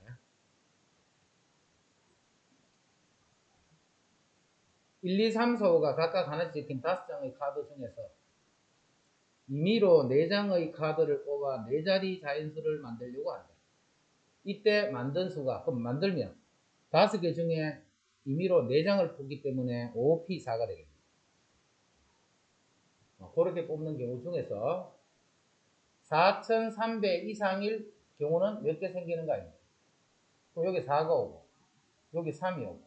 1, 2, 3, 4, 5가 각각 하나씩 찍힌 5장의 카드 중에서 임의로 4장의 카드를 뽑아 4자리 자연수를 만들려고 한다. 이때 만든 수가, 그럼 만들면 5개 중에 임의로 4장을 뽑기 때문에 5P4가 되겠습니다. 그렇게 뽑는 경우 중에서 4300 이상일 경우는 몇 개 생기는 거 아닙니까? 여기 4가 오고, 여기 3이 오고,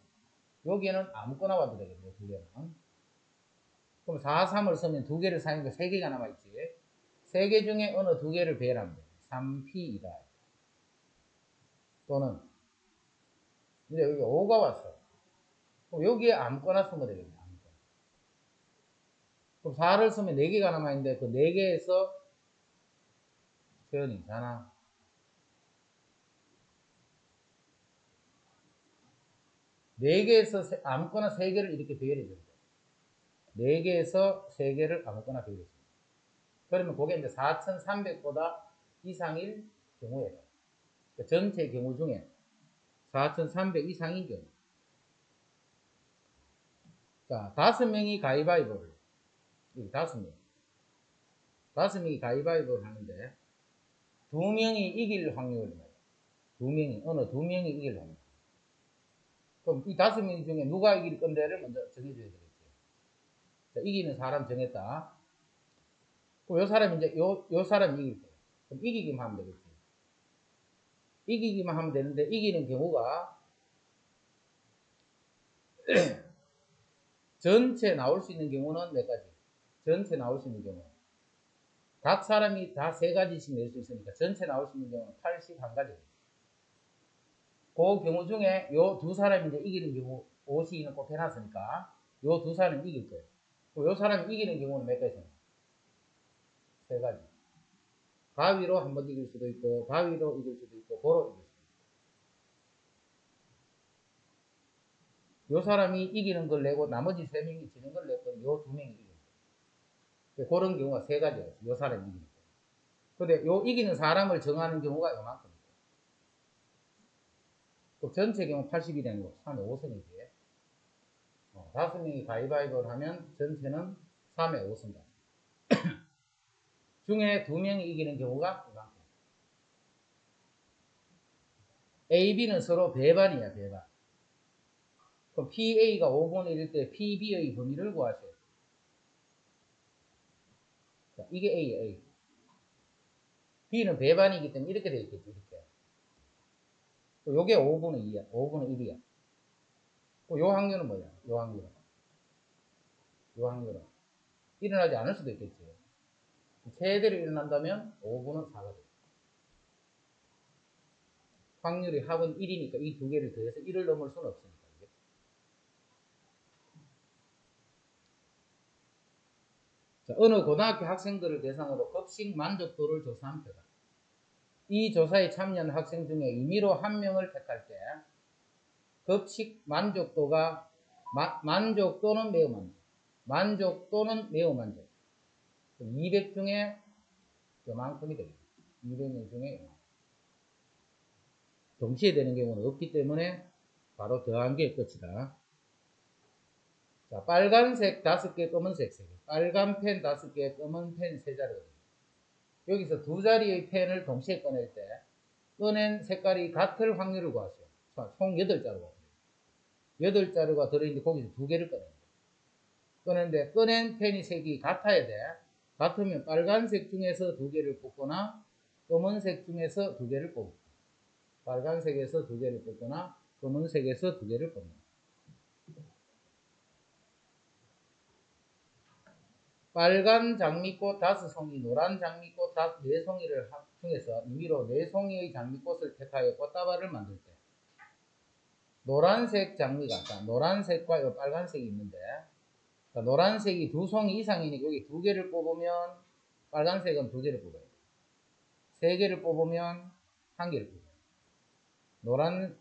여기에는 아무거나 와도 되겠네요, 두 개는. 그럼 4, 3을 쓰면 2개를 사니까 3개가 남아있지. 3개 중에 어느 2개를 배열하면 돼요. 3P이다. 또는, 이제 여기 5가 왔어. 그럼 여기에 아무거나 쓰면 되겠네, 아무거나. 그럼 4를 쓰면 4개가 남아있는데, 그 4개에서, 세연이 있잖아. 4개에서 아무거나 3개를 이렇게 배열해줘야 돼요. 4개에서 3개를 아무거나 배열해줍니다. 그러면 그게 이제 4,300보다 이상일 경우예요. 그러니까 전체 경우 중에 4,300 이상인 경우. 자, 5명이 가위바위보를, 5명. 5명이 가위바위보를 하는데, 2명이 이길 확률입니다. 2명이, 어느 2명이 이길 확률. 그럼 이 5명 중에 누가 이길 건데를 먼저 정해줘야 되겠죠. 자, 이기는 사람 정했다. 그럼 요 사람이 이제, 요 사람이 이길 거예요. 그럼 이기기만 하면 되겠지. 이기기만 하면 되는데, 이기는 경우가, 전체 나올 수 있는 경우는 몇 가지? 전체 나올 수 있는 경우. 각 사람이 다 3가지씩 낼 수 있으니까 전체 나올 수 있는 경우는 81가지. 그 경우 중에 요 두 사람이 이제 이기는 경우, 50는 꼭 해놨으니까, 요 두 사람이 이길 거예요. 요 사람이 이기는 경우는 몇 가지? 3가지. 가위로 한 번 이길 수도 있고, 바위로 이길 수도 있고, 고로 이길 수도 있고. 요 사람이 이기는 걸 내고, 나머지 3명이 지는 걸 냈더니 요 2명이 이기는 거예요. 그런 경우가 3가지예요. 요 사람이 이기는 거예요. 근데 요 이기는 사람을 정하는 경우가 요만큼. 또 전체 경우 80이 되는 거, 3의 5승이지. 5명이 가위바위보를 하면 전체는 3의 5승다. 중에 2명이 이기는 경우가 이만큼. A, B는 서로 배반이야, 배반. 그럼 PA가 5분의 1일 때 PB의 범위를 구하세요. 자, 이게 A야, A. B는 배반이기 때문에 이렇게 되어 있겠지, 이렇게. 요게 5분의 2야, 5분의 1이야. 요 확률은 뭐야? 요 확률은. 요 확률은. 일어나지 않을 수도 있겠지. 최대로 일어난다면 5분의 4가 돼. 확률이 합은 1이니까 이 두 개를 더해서 1을 넘을 수는 없으니까. 자, 어느 고등학교 학생들을 대상으로 급식 만족도를 조사한 표다. 이 조사에 참여한 학생 중에 임의로 한 명을 택할 때 급식 만족도가 만족 또는 매우 만족, 만족 또는 매우 만족 200 중에 요만큼이 되겠다. 200명 중에 요만큼. 동시에 되는 경우는 없기 때문에 바로 더한 게 끝이다. 자, 빨간색 5개, 검은색 3개. 빨간 펜 5개, 검은 펜 3자리거든요. 여기서 두 자리의 펜을 동시에 꺼낼 때 꺼낸 색깔이 같을 확률을 구하세요. 총 8자루가 8자루가 들어있는데 거기서 2개를 꺼냅니다. 꺼냈는데 꺼낸 펜이 색이 같아야 돼. 같으면 빨간색 중에서 2개를 뽑거나 검은색 중에서 2개를 뽑고 빨간색에서 2개를 뽑거나 검은색에서 2개를 뽑는다. 빨간 장미꽃 5송이, 노란 장미꽃 4송이를 중에서 임의로 4송이의 장미꽃을 택하여 꽃다발을 만들 때 노란색 장미가, 자, 노란색과 이 빨간색이 있는데 자, 노란색이 2송이 이상이니까 여기 2개를 뽑으면 빨간색은 2개를 뽑아야 돼. 3개를 뽑으면 1개를 뽑아요.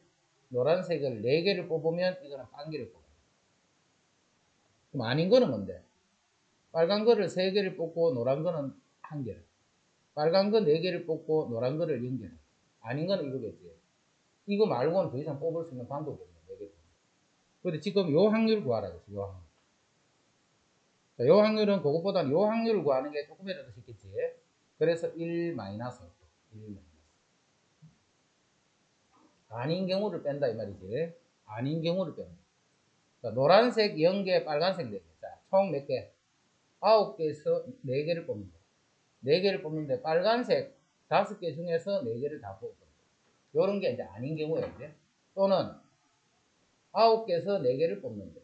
노란색을 4개를 뽑으면 이거는 1개를 뽑아요. 그럼 아닌 거는 뭔데? 빨간 거를 3개를 뽑고 노란 거는 1개를. 빨간 거 4개를 뽑고 노란 거를 0개를. 아닌 거는 이거겠지. 이거 말고는 더 이상 뽑을 수 있는 방법이 없네. 4개. 근데 지금 요 확률 구하라 그랬어. 요 확률. 자, 요 확률은 그것보다는 요 확률을 구하는 게 조금이라도 쉽겠지. 그래서 1 마이너스 1 마이너스. 아닌 경우를 뺀다 이 말이지. 아닌 경우를 뺀다. 자, 노란색 0개, 빨간색 4개. 자, 총 몇 개? 9개에서 4개를 뽑는다. 4개를 뽑는데 빨간색 5개 중에서 4개를 다 뽑는다. 요런 게 이제 아닌 경우예요. 이제. 또는 9개에서 4개를 뽑는데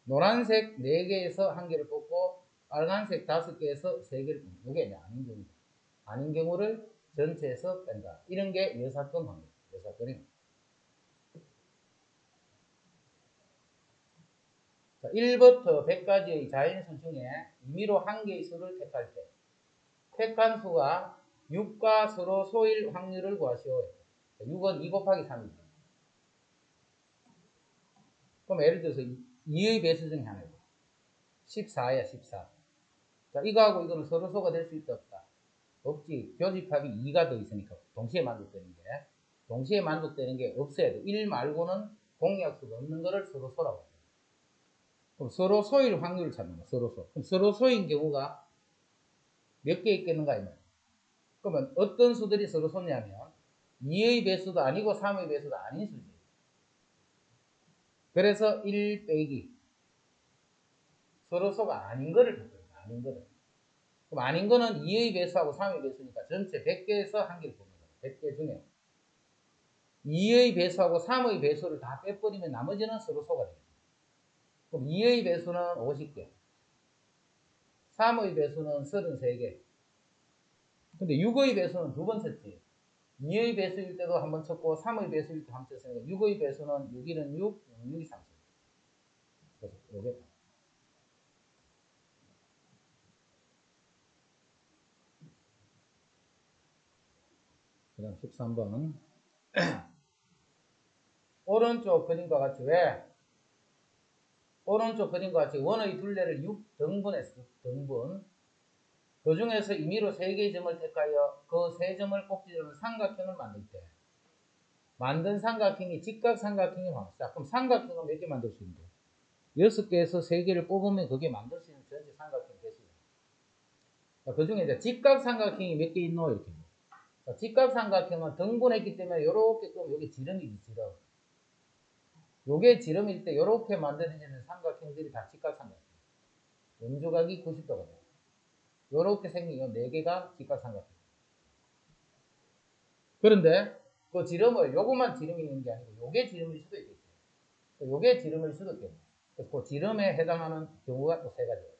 노란색 4개에서 1개를 뽑고 빨간색 5개에서 3개를 뽑는다. 이게 이제 아닌 경우입니다. 아닌 경우를 전체에서 뺀다. 이런 게 여사건 확률. 여사건입니다. 1부터 100까지의 자연수 중에 임의로 한 개의 수를 택할 때 택한 수가 6과 서로 소일 확률을 구하시오. 6은 2 곱하기 3이죠. 그럼 예를 들어서 2의 배수 중에 하나죠. 14야 14. 자, 이거하고 이거는 서로 소가 될 수 있다 없다? 없지. 교집합이 2가 더 있으니까 동시에 만족되는 게. 동시에 만족되는 게 없어야 돼. 1 말고는 공약수가 없는 거를 서로 소라고 해요. 그럼 서로 소일 확률을 찾는 거야. 서로 소. 그럼 서로 소인 경우가 몇 개 있겠는가? 이말. 그러면 어떤 수들이 서로 소냐면 2의 배수도 아니고 3의 배수도 아닌 수지. 그래서 1 빼기 서로 소가 아닌 거를 찾거든요. 아닌 거를. 그럼 아닌 거는 2의 배수하고 3의 배수니까 전체 100개에서 1개를 뽑는 거예요. 100개 중에 2의 배수하고 3의 배수를 다 빼버리면 나머지는 서로 소가 돼요. 그럼 2의 배수는 50개, 3의 배수는 33개. 근데 6의 배수는 두 번 쳤지. 2의 배수일 때도 한 번 쳤고 3의 배수일 때도 한 번 쳤으니까 6의 배수는 6일은 6, 6이 30. 그래서 요게 그 다음 13번 오른쪽 그림과 같이 왜? 오른쪽 그림과 같이 원의 둘레를 6등분했어. 등분. 그 중에서 임의로 3개의 점을 택하여 그 3점을 꼭지점으로 삼각형을 만들 때 만든 삼각형이 직각삼각형이 나왔어. 그럼 삼각형은 몇 개 만들 수 있는데? 6개에서 3개를 뽑으면 그게 만들 수 있는 전체 삼각형 개수다. 그 중에 이제 직각삼각형이 몇 개 있노? 이렇게. 직각삼각형은 등분했기 때문에 이렇게 끄면 여기 지름이지, 지름. 요게 지름일 때 이렇게 만들어지는 삼각형들이 다 직각삼각형. 음조각이 90도가 돼요. 요렇게 생긴 요 4개가 직각삼각형. 그런데 그 지름을 요것만 지름이 있는 게 아니고 요게 지름일 수도 있겠죠. 요게 지름일 수도 있겠죠. 그래서 그 지름에 해당하는 경우가 또 3가지예요.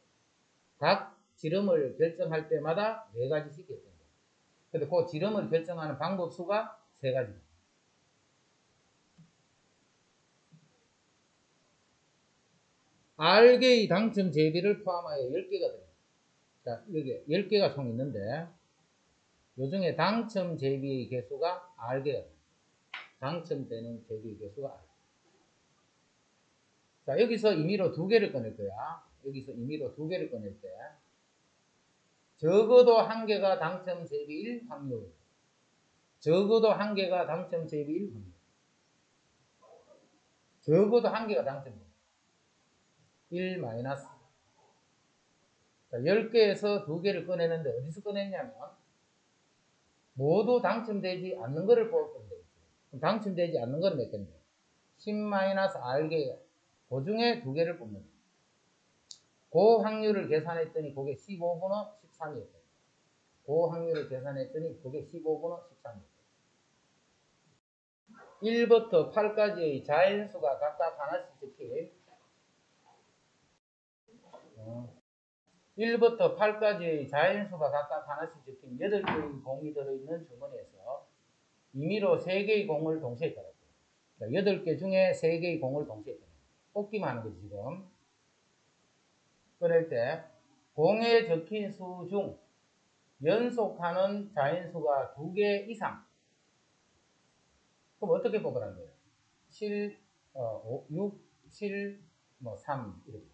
각 지름을 결정할 때마다 4가지씩 결정돼요. 근데 그 지름을 결정하는 방법 수가 3가지입니다. R개의 당첨 제비를 포함하여 10개가 됩니다. 자, 여기 10개가 총 있는데, 요 중에 당첨 제비의 개수가 R개가 당첨되는 제비의 개수가 R. 자, 여기서 임의로 2개를 꺼낼 거야. 여기서 임의로 2개를 꺼낼 때, 적어도 1개가 당첨 제비일 확률. 적어도 1개가 당첨 제비일 확률. 적어도 1개가 당첨. 1 마이너스. 자, 10개에서 2개를 꺼내는데 어디서 꺼냈냐면 모두 당첨되지 않는 거를 뽑을 건데 당첨되지 않는 거는 몇 개인데 10-R개 그 중에 2개를 뽑는 거예요. 그 확률을 계산했더니 그게 15분의 13이었어요. 그 확률을 계산했더니 그게 15분의 13이었어요. 1부터 8까지의 자연수가 각각 하나씩 적힌 1부터 8까지의 자연수가 각각 하나씩 적힌 8개의 공이 들어있는 주머니에서 임의로 3개의 공을 동시에 꺼냈어요. 8개 중에 3개의 공을 동시에 꺼내요. 뽑기만 하는 거지, 지금. 꺼낼 때, 공에 적힌 수 중 연속하는 자연수가 2개 이상. 그럼 어떻게 뽑으라는 거예요? 7, 6, 7, 3, 이렇게.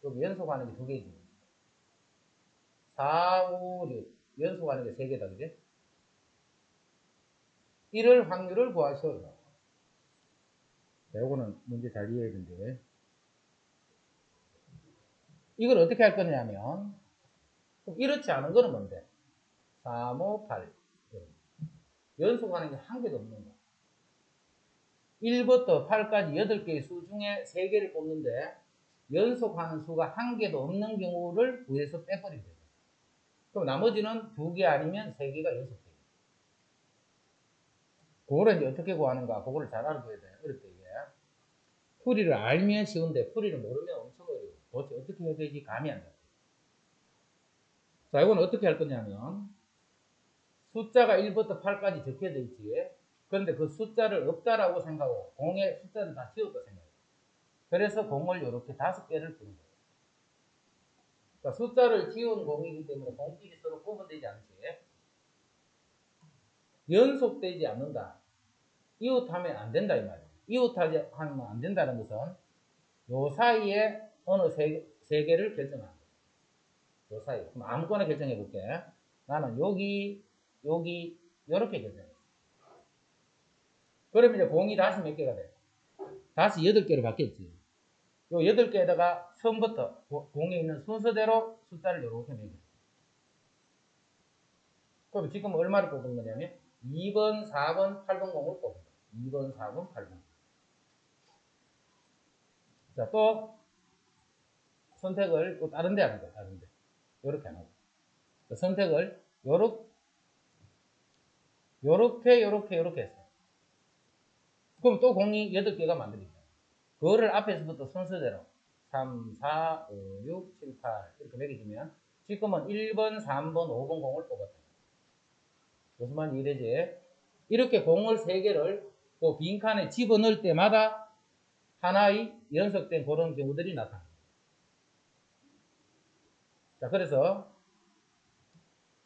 여기 연속하는 게 2개지. 4, 5, 6. 연속하는 게 3개다, 그지? 이럴 확률을 구하셔요. 자, 요거는 문제 잘 이해해야 되는데. 이걸 어떻게 할 거냐면, 이렇지 않은 거는 뭔데? 3, 5, 8. 연속하는 게 한 개도 없는 거야. 1부터 8까지 8개의 수 중에 3개를 뽑는데, 연속하는 수가 한 개도 없는 경우를 구해서 빼버리면 돼요. 그럼 나머지는 2개 아니면 3개가 연속돼요. 그거를 이제 어떻게 구하는가? 그거를 잘 알아둬야 돼. 어렵다, 이게. 풀이를 알면 쉬운데, 풀이를 모르면 엄청 어려워. 도대체 어떻게 해야 되지? 감이 안 잡혀. 자, 이건 어떻게 할 거냐면, 숫자가 1부터 8까지 적혀져 있지. 그런데 그 숫자를 없다라고 생각하고, 공에 숫자를 다 지웠다 생각해요. 그래서 공을 이렇게 5개를 푸는 거예요. 그러니까 숫자를 지운 공이기 때문에 공끼리 서로 구분되지 않지. 연속되지 않는다. 이웃하면 안 된다, 이 말이에요. 이웃하지 하면 안 된다는 것은 요 사이에 어느 세 개를 결정하는 거예요. 요 사이. 그럼 아무거나 결정해 볼게. 나는 여기, 여기, 요렇게 결정해. 그러면 이제 공이 다시 몇 개가 돼? 다시 8개로 바뀌었지. 요 8개에다가 처음부터 공에 있는 순서대로 숫자를 이렇게 매겨. 그럼 지금 얼마를 뽑은 거냐면 2번, 4번, 8번 공을 뽑은 거야. 2번, 4번, 8번. 자, 또 선택을 또 다른 데 하는 거야. 다른 데. 요렇게 하는 거야. 선택을 요렇게 했어. 그럼 또 공이 8개가 만들어져. 그거를 앞에서부터 순서대로 3, 4, 5, 6, 7, 8 이렇게 매겨지면 지금은 1번, 3번, 5번 공을 뽑았다. 무슨 말인지 이해되지? 이렇게 공을 3개를 그 빈칸에 집어넣을 때마다 하나의 연속된 그런 경우들이 나타납니다. 자, 그래서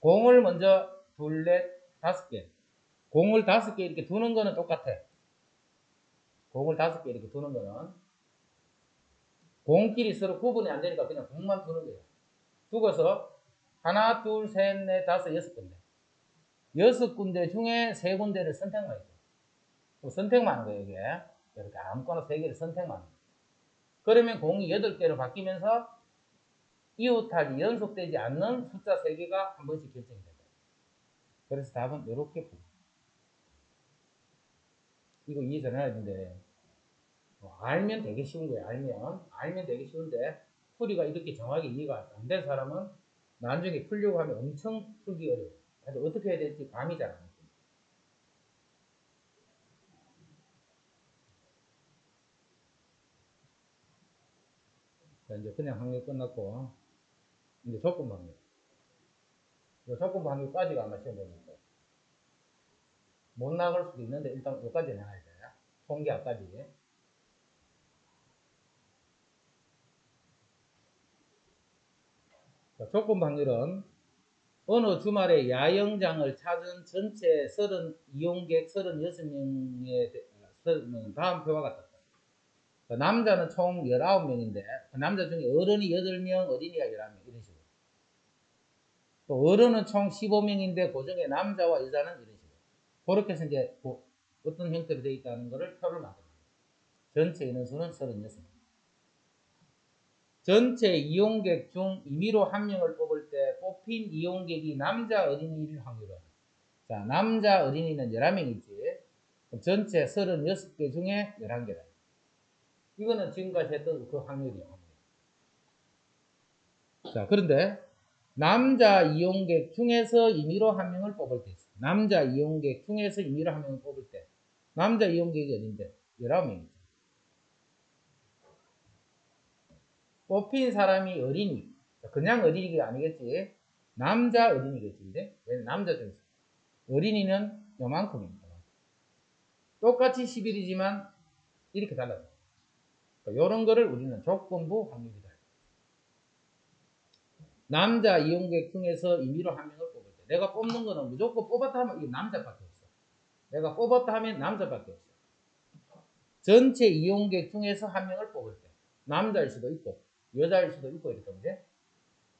공을 먼저 둘, 넷, 5개. 공을 5개 이렇게 두는 거는 똑같아. 공을 5개 이렇게 두는 거는 공끼리 서로 구분이 안 되니까 그냥 공만 두는 거예요. 두고서 하나, 둘, 셋, 넷, 다섯, 6군데. 6군데 중에 3군데를 선택만 했죠. 선택만 하는 거예요, 이게. 이렇게 아무거나 3개를 선택만 하는 거예요. 그러면 공이 8개로 바뀌면서 이웃하기 연속되지 않는 숫자 3개가 한 번씩 결정이 됩니다. 그래서 답은 이렇게 봅니다. 이거 이해 잘 해야 되는데 알면 되게 쉬운 거예요. 알면 되게 쉬운데 풀이가 이렇게 정확하게 이해가 안 된 사람은 나중에 풀려고 하면 엄청 풀기 어려워요. 그래서 어떻게 해야 될지 감이 잘 안 와요. 자, 이제 그냥 확률 끝났고 이제 조건 확률. 조건 확률까지가 아마 시험 보니까 못 나갈 수도 있는데 일단 여기까지 해야 돼요. 통계학까지. 조건 확률은 어느 주말에 야영장을 찾은 전체 이용객 36명의 다음 표와 같다. 남자는 총 19명인데 그 남자 중에 어른이 8명, 어린이가 11명 이런 식으로. 또 어른은 총 15명인데 그 중에 남자와 여자는 이런 식으로. 그렇게 해서 이제 어떤 형태로 되어 있다는 것을 표를 만듭니다. 전체 인원수는 36명. 전체 이용객 중 임의로 한 명을 뽑을 때 뽑힌 이용객이 남자 어린이일 확률은, 자, 남자 어린이는 11명이지. 전체 36개 중에 11개다. 이거는 지금까지 했던 그 확률이에요. 자, 그런데 남자 이용객 중에서 임의로 한 명을 뽑을 때 있어. 남자 이용객 중에서 임의로 한 명을 뽑을 때 남자 이용객이 어딘데? 19명이죠. 뽑힌 사람이 어린이. 그냥 어린이가 아니겠지. 남자 어린이겠지. 왜 남자 중에서. 어린이는 요만큼입니다. 똑같이 11이지만 이렇게 달라요. 이런 거를 우리는 조건부 확률이다. 남자 이용객 중에서 임의로 한 명을 뽑을 때 내가 뽑는 거는 무조건 뽑았다 하면 이게 남자밖에 없어. 내가 뽑았다 하면 남자밖에 없어. 전체 이용객 중에서 한 명을 뽑을 때 남자일 수도 있고 여자일 수도 있고 이렇게 보면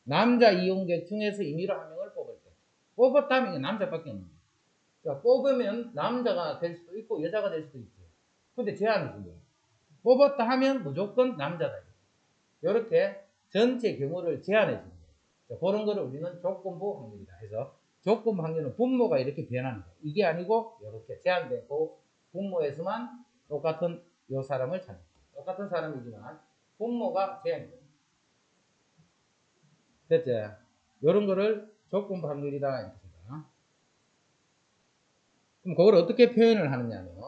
남자 이용객 중에서 임의로 한 명을 뽑을 때 뽑았다 하면 이게 남자밖에 없는 거야. 그러니까 뽑으면 남자가 될 수도 있고 여자가 될 수도 있지. 근데 제한이 준 거야. 뽑았다 하면 무조건 남자다. 이렇게 전체 경우를 제한해 주는 거예요. 그런 거를 우리는 조건부 확률이다 해서 조건부 확률은 분모가 이렇게 변하는 거예요. 이게 아니고 이렇게 제한되고 분모에서만 똑같은 요 사람을 찾는 거예요. 똑같은 사람이지만 분모가 제한이 돼요. 됐죠? 이런 거를 조건부 확률이다 이렇게 생각해요. 그럼 그걸 어떻게 표현을 하느냐면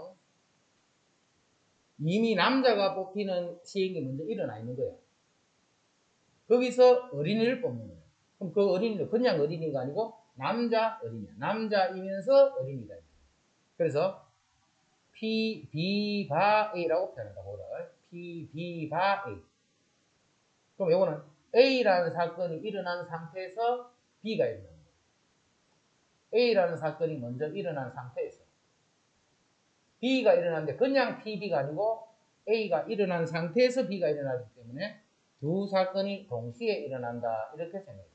이미 남자가 뽑히는 시행이 먼저 일어나 있는 거예요. 거기서 어린이를 뽑는 거예요. 그럼 그 어린이는 그냥 어린이가 아니고 남자 어린이야. 남자이면서 어린이다. 그래서 P-B-바 A라고 표현한다. 그거를 P-B-바 A. 그럼 요거는 A라는 사건이 일어난 상태에서 B가 일어나는 거예요. A라는 사건이 먼저 일어난 상태에서 B가 일어났는데 그냥 PB가 아니고 A가 일어난 상태에서 B가 일어나기 때문에 두 사건이 동시에 일어난다. 이렇게 생각해요.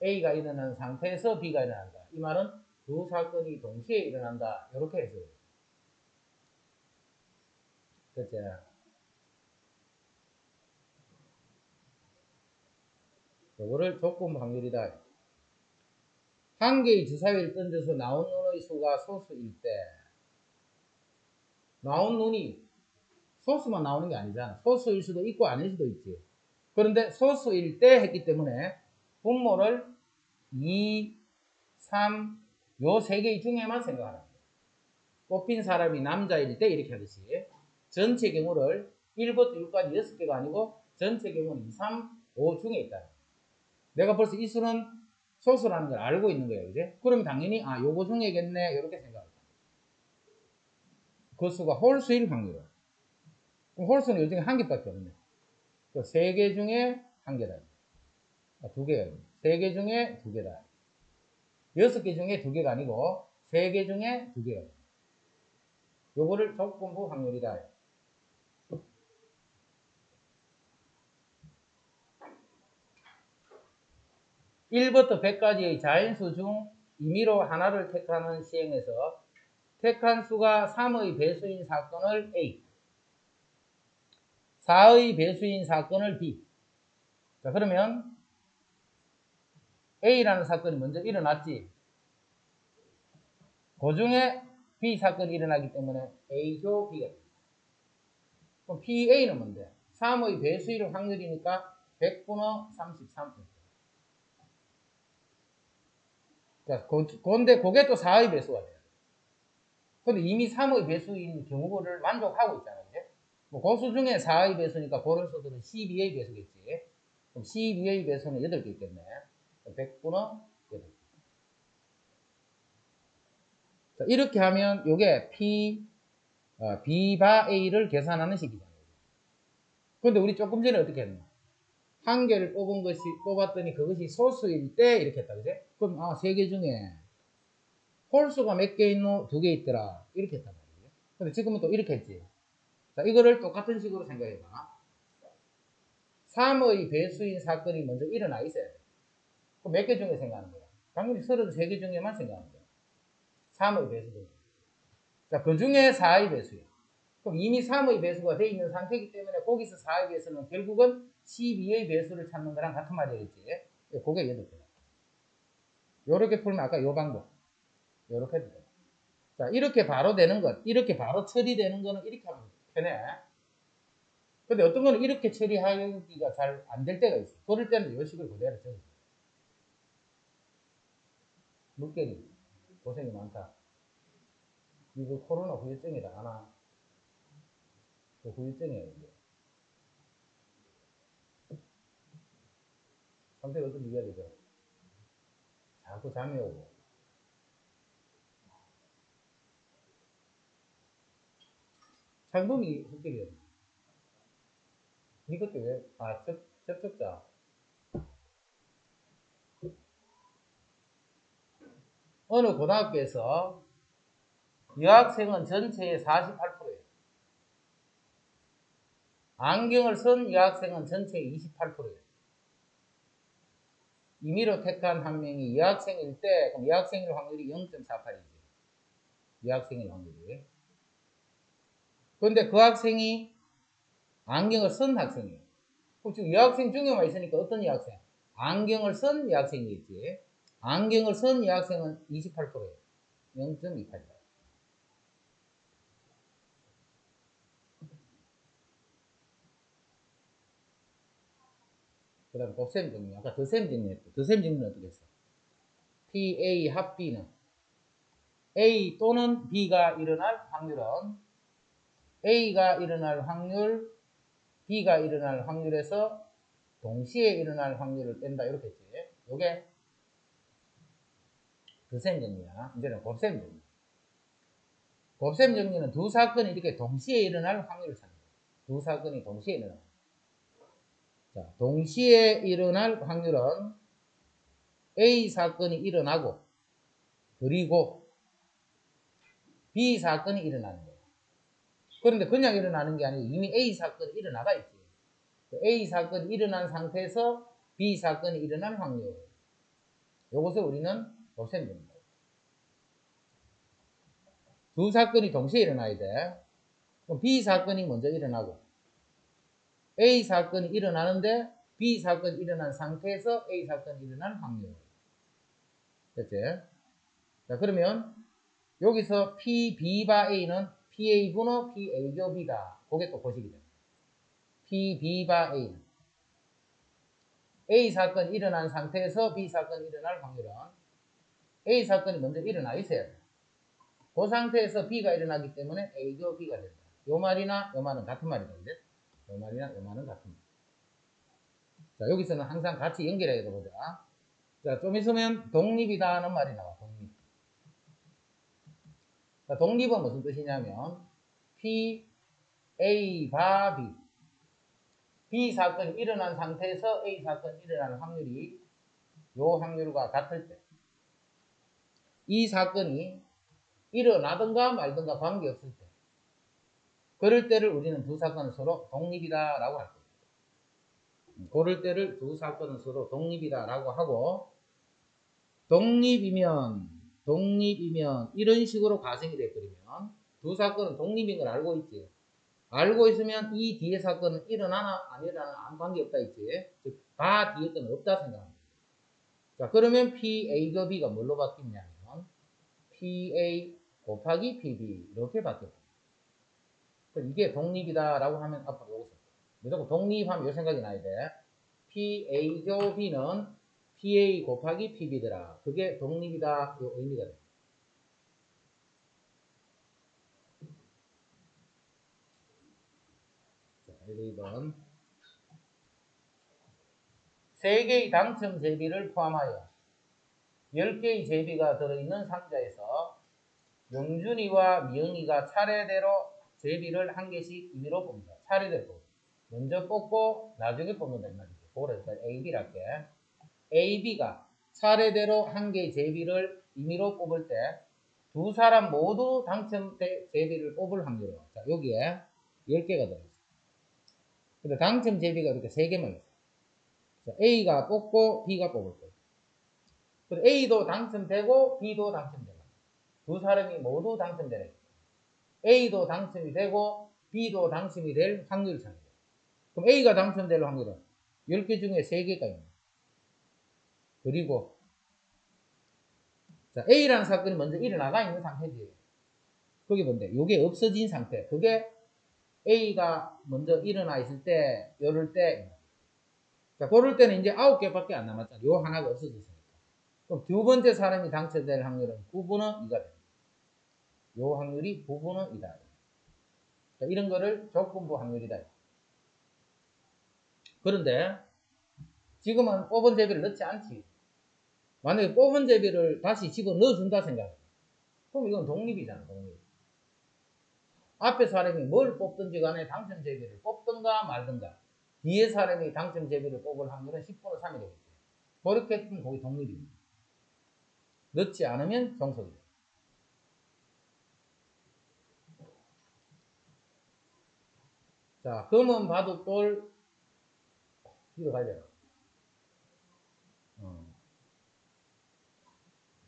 A가 일어난 상태에서 B가 일어난다. 이 말은 두 사건이 동시에 일어난다. 이렇게 해석해요. 그렇죠? 이거를 조건 확률이다. 한 개의 주사위를 던져서 나온 눈의 수가 소수일 때 나온 눈이 소수만 나오는 게 아니잖아. 소수일 수도 있고 아닐 수도 있지. 그런데 소수일 때 했기 때문에 분모를 2, 3, 요 세 개 중에만 생각하는 거예요. 뽑힌 사람이 남자일 때 이렇게 하듯이 전체 경우를 1부터 6까지 6개가 아니고 전체 경우는 2, 3, 5 중에 있다. 내가 벌써 이 수는 소수라는 걸 알고 있는 거예요. 그지? 그러면 당연히 요거 중에겠네 이렇게 생각합니다. 그 수가 홀수일 확률. 그럼 홀수는 요 중에 한 개밖에 없네. 그 세 개 중에 한 개다. 두 개가 있네. 세 개 중에 두 개다. 6개 중에 두 개가 아니고 세 개 중에 두 개가 있네. 요거를 조건부 확률이다. 1부터 100까지의 자인수 중 임의로 하나를 택하는 시행에서 택한 수가 3의 배수인 사건을 A, 4의 배수인 사건을 B. 자, 그러면 A라는 사건이 먼저 일어났지. 그 중에 B 사건이 일어나기 때문에 A조 B가 됩니다. 그럼 PA는 뭔데? 3의 배수일 확률이니까 100분의 33%. 자, 근데 그게 또 4의 배수가 돼요. 근데 이미 3의 배수인 경우를 만족하고 있잖아요. 이제? 그 수 중에 4의 배수니까 그런 수들은 12의 배수겠지. 그럼 12의 배수는 8개 있겠네. 100분의 8개. 자, 이렇게 하면 이게 B 바 A를 계산하는 식이잖아요. 근데 우리 조금 전에 어떻게 했나? 한 개를 뽑았더니 그것이 소수일 때 이렇게 했다. 그지? 그럼, 세 개 중에 홀수가 몇 개 있노? 2개 있더라. 이렇게 했단 말이에요. 근데 지금은 또 이렇게 했지. 자, 이거를 똑같은 식으로 생각해봐. 3의 배수인 사건이 먼저 일어나 있어야 돼. 그럼 몇 개 중에 생각하는 거야? 당연히 33개 중에만 생각하는 거야. 3의 배수 중에. 자, 그 중에 4의 배수야. 그럼 이미 3의 배수가 돼 있는 상태이기 때문에 거기서 4의 배수는 결국은 12의 배수를 찾는 거랑 같은 말이겠지. 그게 8개. 요렇게 풀면 아까 요 방법. 요렇게 해도 돼. 자, 이렇게 바로 되는 것, 이렇게 바로 처리되는 거는 이렇게 하면 편해. 근데 어떤 거는 이렇게 처리하기가 잘 안 될 때가 있어. 그럴 때는 이 식을 그대로 적어. 물개리 고생이 많다. 이거 코로나 후유증이다. 하나. 그 후유증이에요. 이게. 상태가 어떤 이해가 되죠? 자꾸 잠이 오고. 창범이 흑길이었나? 니 그때 왜? 접촉자. 어느 고등학교에서 여학생은 전체의 48%예요. 안경을 쓴 여학생은 전체의 28%예요. 임의로 택한 한 명이 여학생일 때, 그럼 여학생일 확률이 0.48이지. 여학생일 확률이. 그런데 그 학생이 안경을 쓴 학생이에요. 그럼 지금 여학생 중에만 있으니까 어떤 여학생? 안경을 쓴 여학생이겠지. 안경을 쓴 여학생은 28%예요. 0.28. 그 다음 곱셈 정리. 아까 더셈 정리했죠. 더셈 정리는 어떻게 했어? PA 합 B는 A 또는 B가 일어날 확률은 A가 일어날 확률, B가 일어날 확률에서 동시에 일어날 확률을 뺀다. 이렇게 했지. 요게 더셈 정리야. 이제는 곱셈 정리. 곱셈 정리는 두 사건이 이렇게 동시에 일어날 확률을 찾는 거야. 두 사건이 동시에 일어나. 자, 동시에 일어날 확률은 A 사건이 일어나고 그리고 B 사건이 일어나는 거예요. 그런데 그냥 일어나는 게 아니고 이미 A 사건이 일어나가 있지. A 사건이 일어난 상태에서 B 사건이 일어날 확률. 이것을 우리는 곱셈 정리다. 두 사건이 동시에 일어나야 돼. 그럼 B 사건이 먼저 일어나고 A 사건이 일어나는데 B 사건이 일어난 상태에서 A 사건이 일어날 확률. 됐지? 자, 그러면 여기서 P, B 바 A는 PA 분호 PA 교 B다. 그게 또 고식이 됩니다. P, B 바 A는 A 사건이 일어난 상태에서 B 사건이 일어날 확률은 A 사건이 먼저 일어나 있어야 돼. 그 상태에서 B가 일어나기 때문에 A 교 B가 된다. 요 말이나 요 말은 같은 말이다. 그죠? 요 말이나 요 말은 같은 말. 자, 여기서는 항상 같이 연결해서 보자. 자, 좀 있으면 독립이다는 말이 나와. 독립. 자, 독립은 무슨 뜻이냐면 P, A 바 B. B 사건이 일어난 상태에서 A 사건이 일어나는 확률이 요 확률과 같을 때 이 사건이 일어나든가 말든가 관계없을 때 그럴 때를 우리는 두 사건은 서로 독립이다 라고 할 거예요. 그럴 때를 두 사건은 서로 독립이다 라고 하고 독립이면 이런 식으로 가정이 돼버리면 두 사건은 독립인 걸 알고 있지. 알고 있으면 이 뒤에 사건은 일어나나 안 일어나나 아무 관계없다 있지. 즉 다 뒤에 거는 없다 생각합니다. 자, 그러면 PA가 B가 뭘로 바뀌냐면 PA 곱하기 PB 이렇게 바뀌어요. 이게 독립이다라고 하면 앞으로 요거 써. 무조건 독립하면 요 생각이 나야 돼. PA 교 B는 PA 곱하기 PB더라. 그게 독립이다. 요 의미가 돼. 자, 2번 3개의 당첨 제비를 포함하여 10개의 제비가 들어있는 상자에서 영준이와 미영이가 차례대로 제비를 한 개씩 임의로 뽑는다. 차례대로 뽑는다. 먼저 뽑고 나중에 뽑는다 이 말이죠. 그래서 A, B를 할게. A, B가 차례대로 한 개의 제비를 임의로 뽑을 때 두 사람 모두 당첨 제비를 뽑을 확률은, 자, 여기에 10개가 들어있어. 근데 당첨 제비가 이렇게 3개만 있어. 자, A가 뽑고 B가 뽑을 거예요. 그리고 A도 당첨되고 B도 당첨되고 두 사람이 모두 당첨되네. A도 당첨이 되고 B도 당첨이 될 확률을 찾는 거예요. 그럼 A가 당첨될 확률은 10개 중에 3개가 있는 거예요. 그리고 자, A라는 사건이 먼저 일어나가 있는 상태지. 그게 뭔데? 이게 없어진 상태. 그게 A가 먼저 일어나 있을 때, 이럴 때, 자, 그럴 때는 이제 9개밖에 안 남았잖아. 요 하나가 없어졌으니까. 그럼 두 번째 사람이 당첨될 확률은 9분의 2가 됩니다. 요 확률이 9분의 2다. 자, 이런 거를 조건부 확률이다. 그런데 지금은 뽑은 제비를 넣지 않지. 만약에 뽑은 제비를 다시 집어 넣어준다 생각해. 그럼 이건 독립이잖아, 독립. 앞에 사람이 뭘 뽑든지 간에 당첨 제비를 뽑든가 말든가 뒤에 사람이 당첨 제비를 뽑을 확률은 10분의 3이 되겠죠. 그렇게 했으면 거기 독립입니다. 넣지 않으면 종속이다. 자, 검은 바둑돌 뒤로 가야 되나?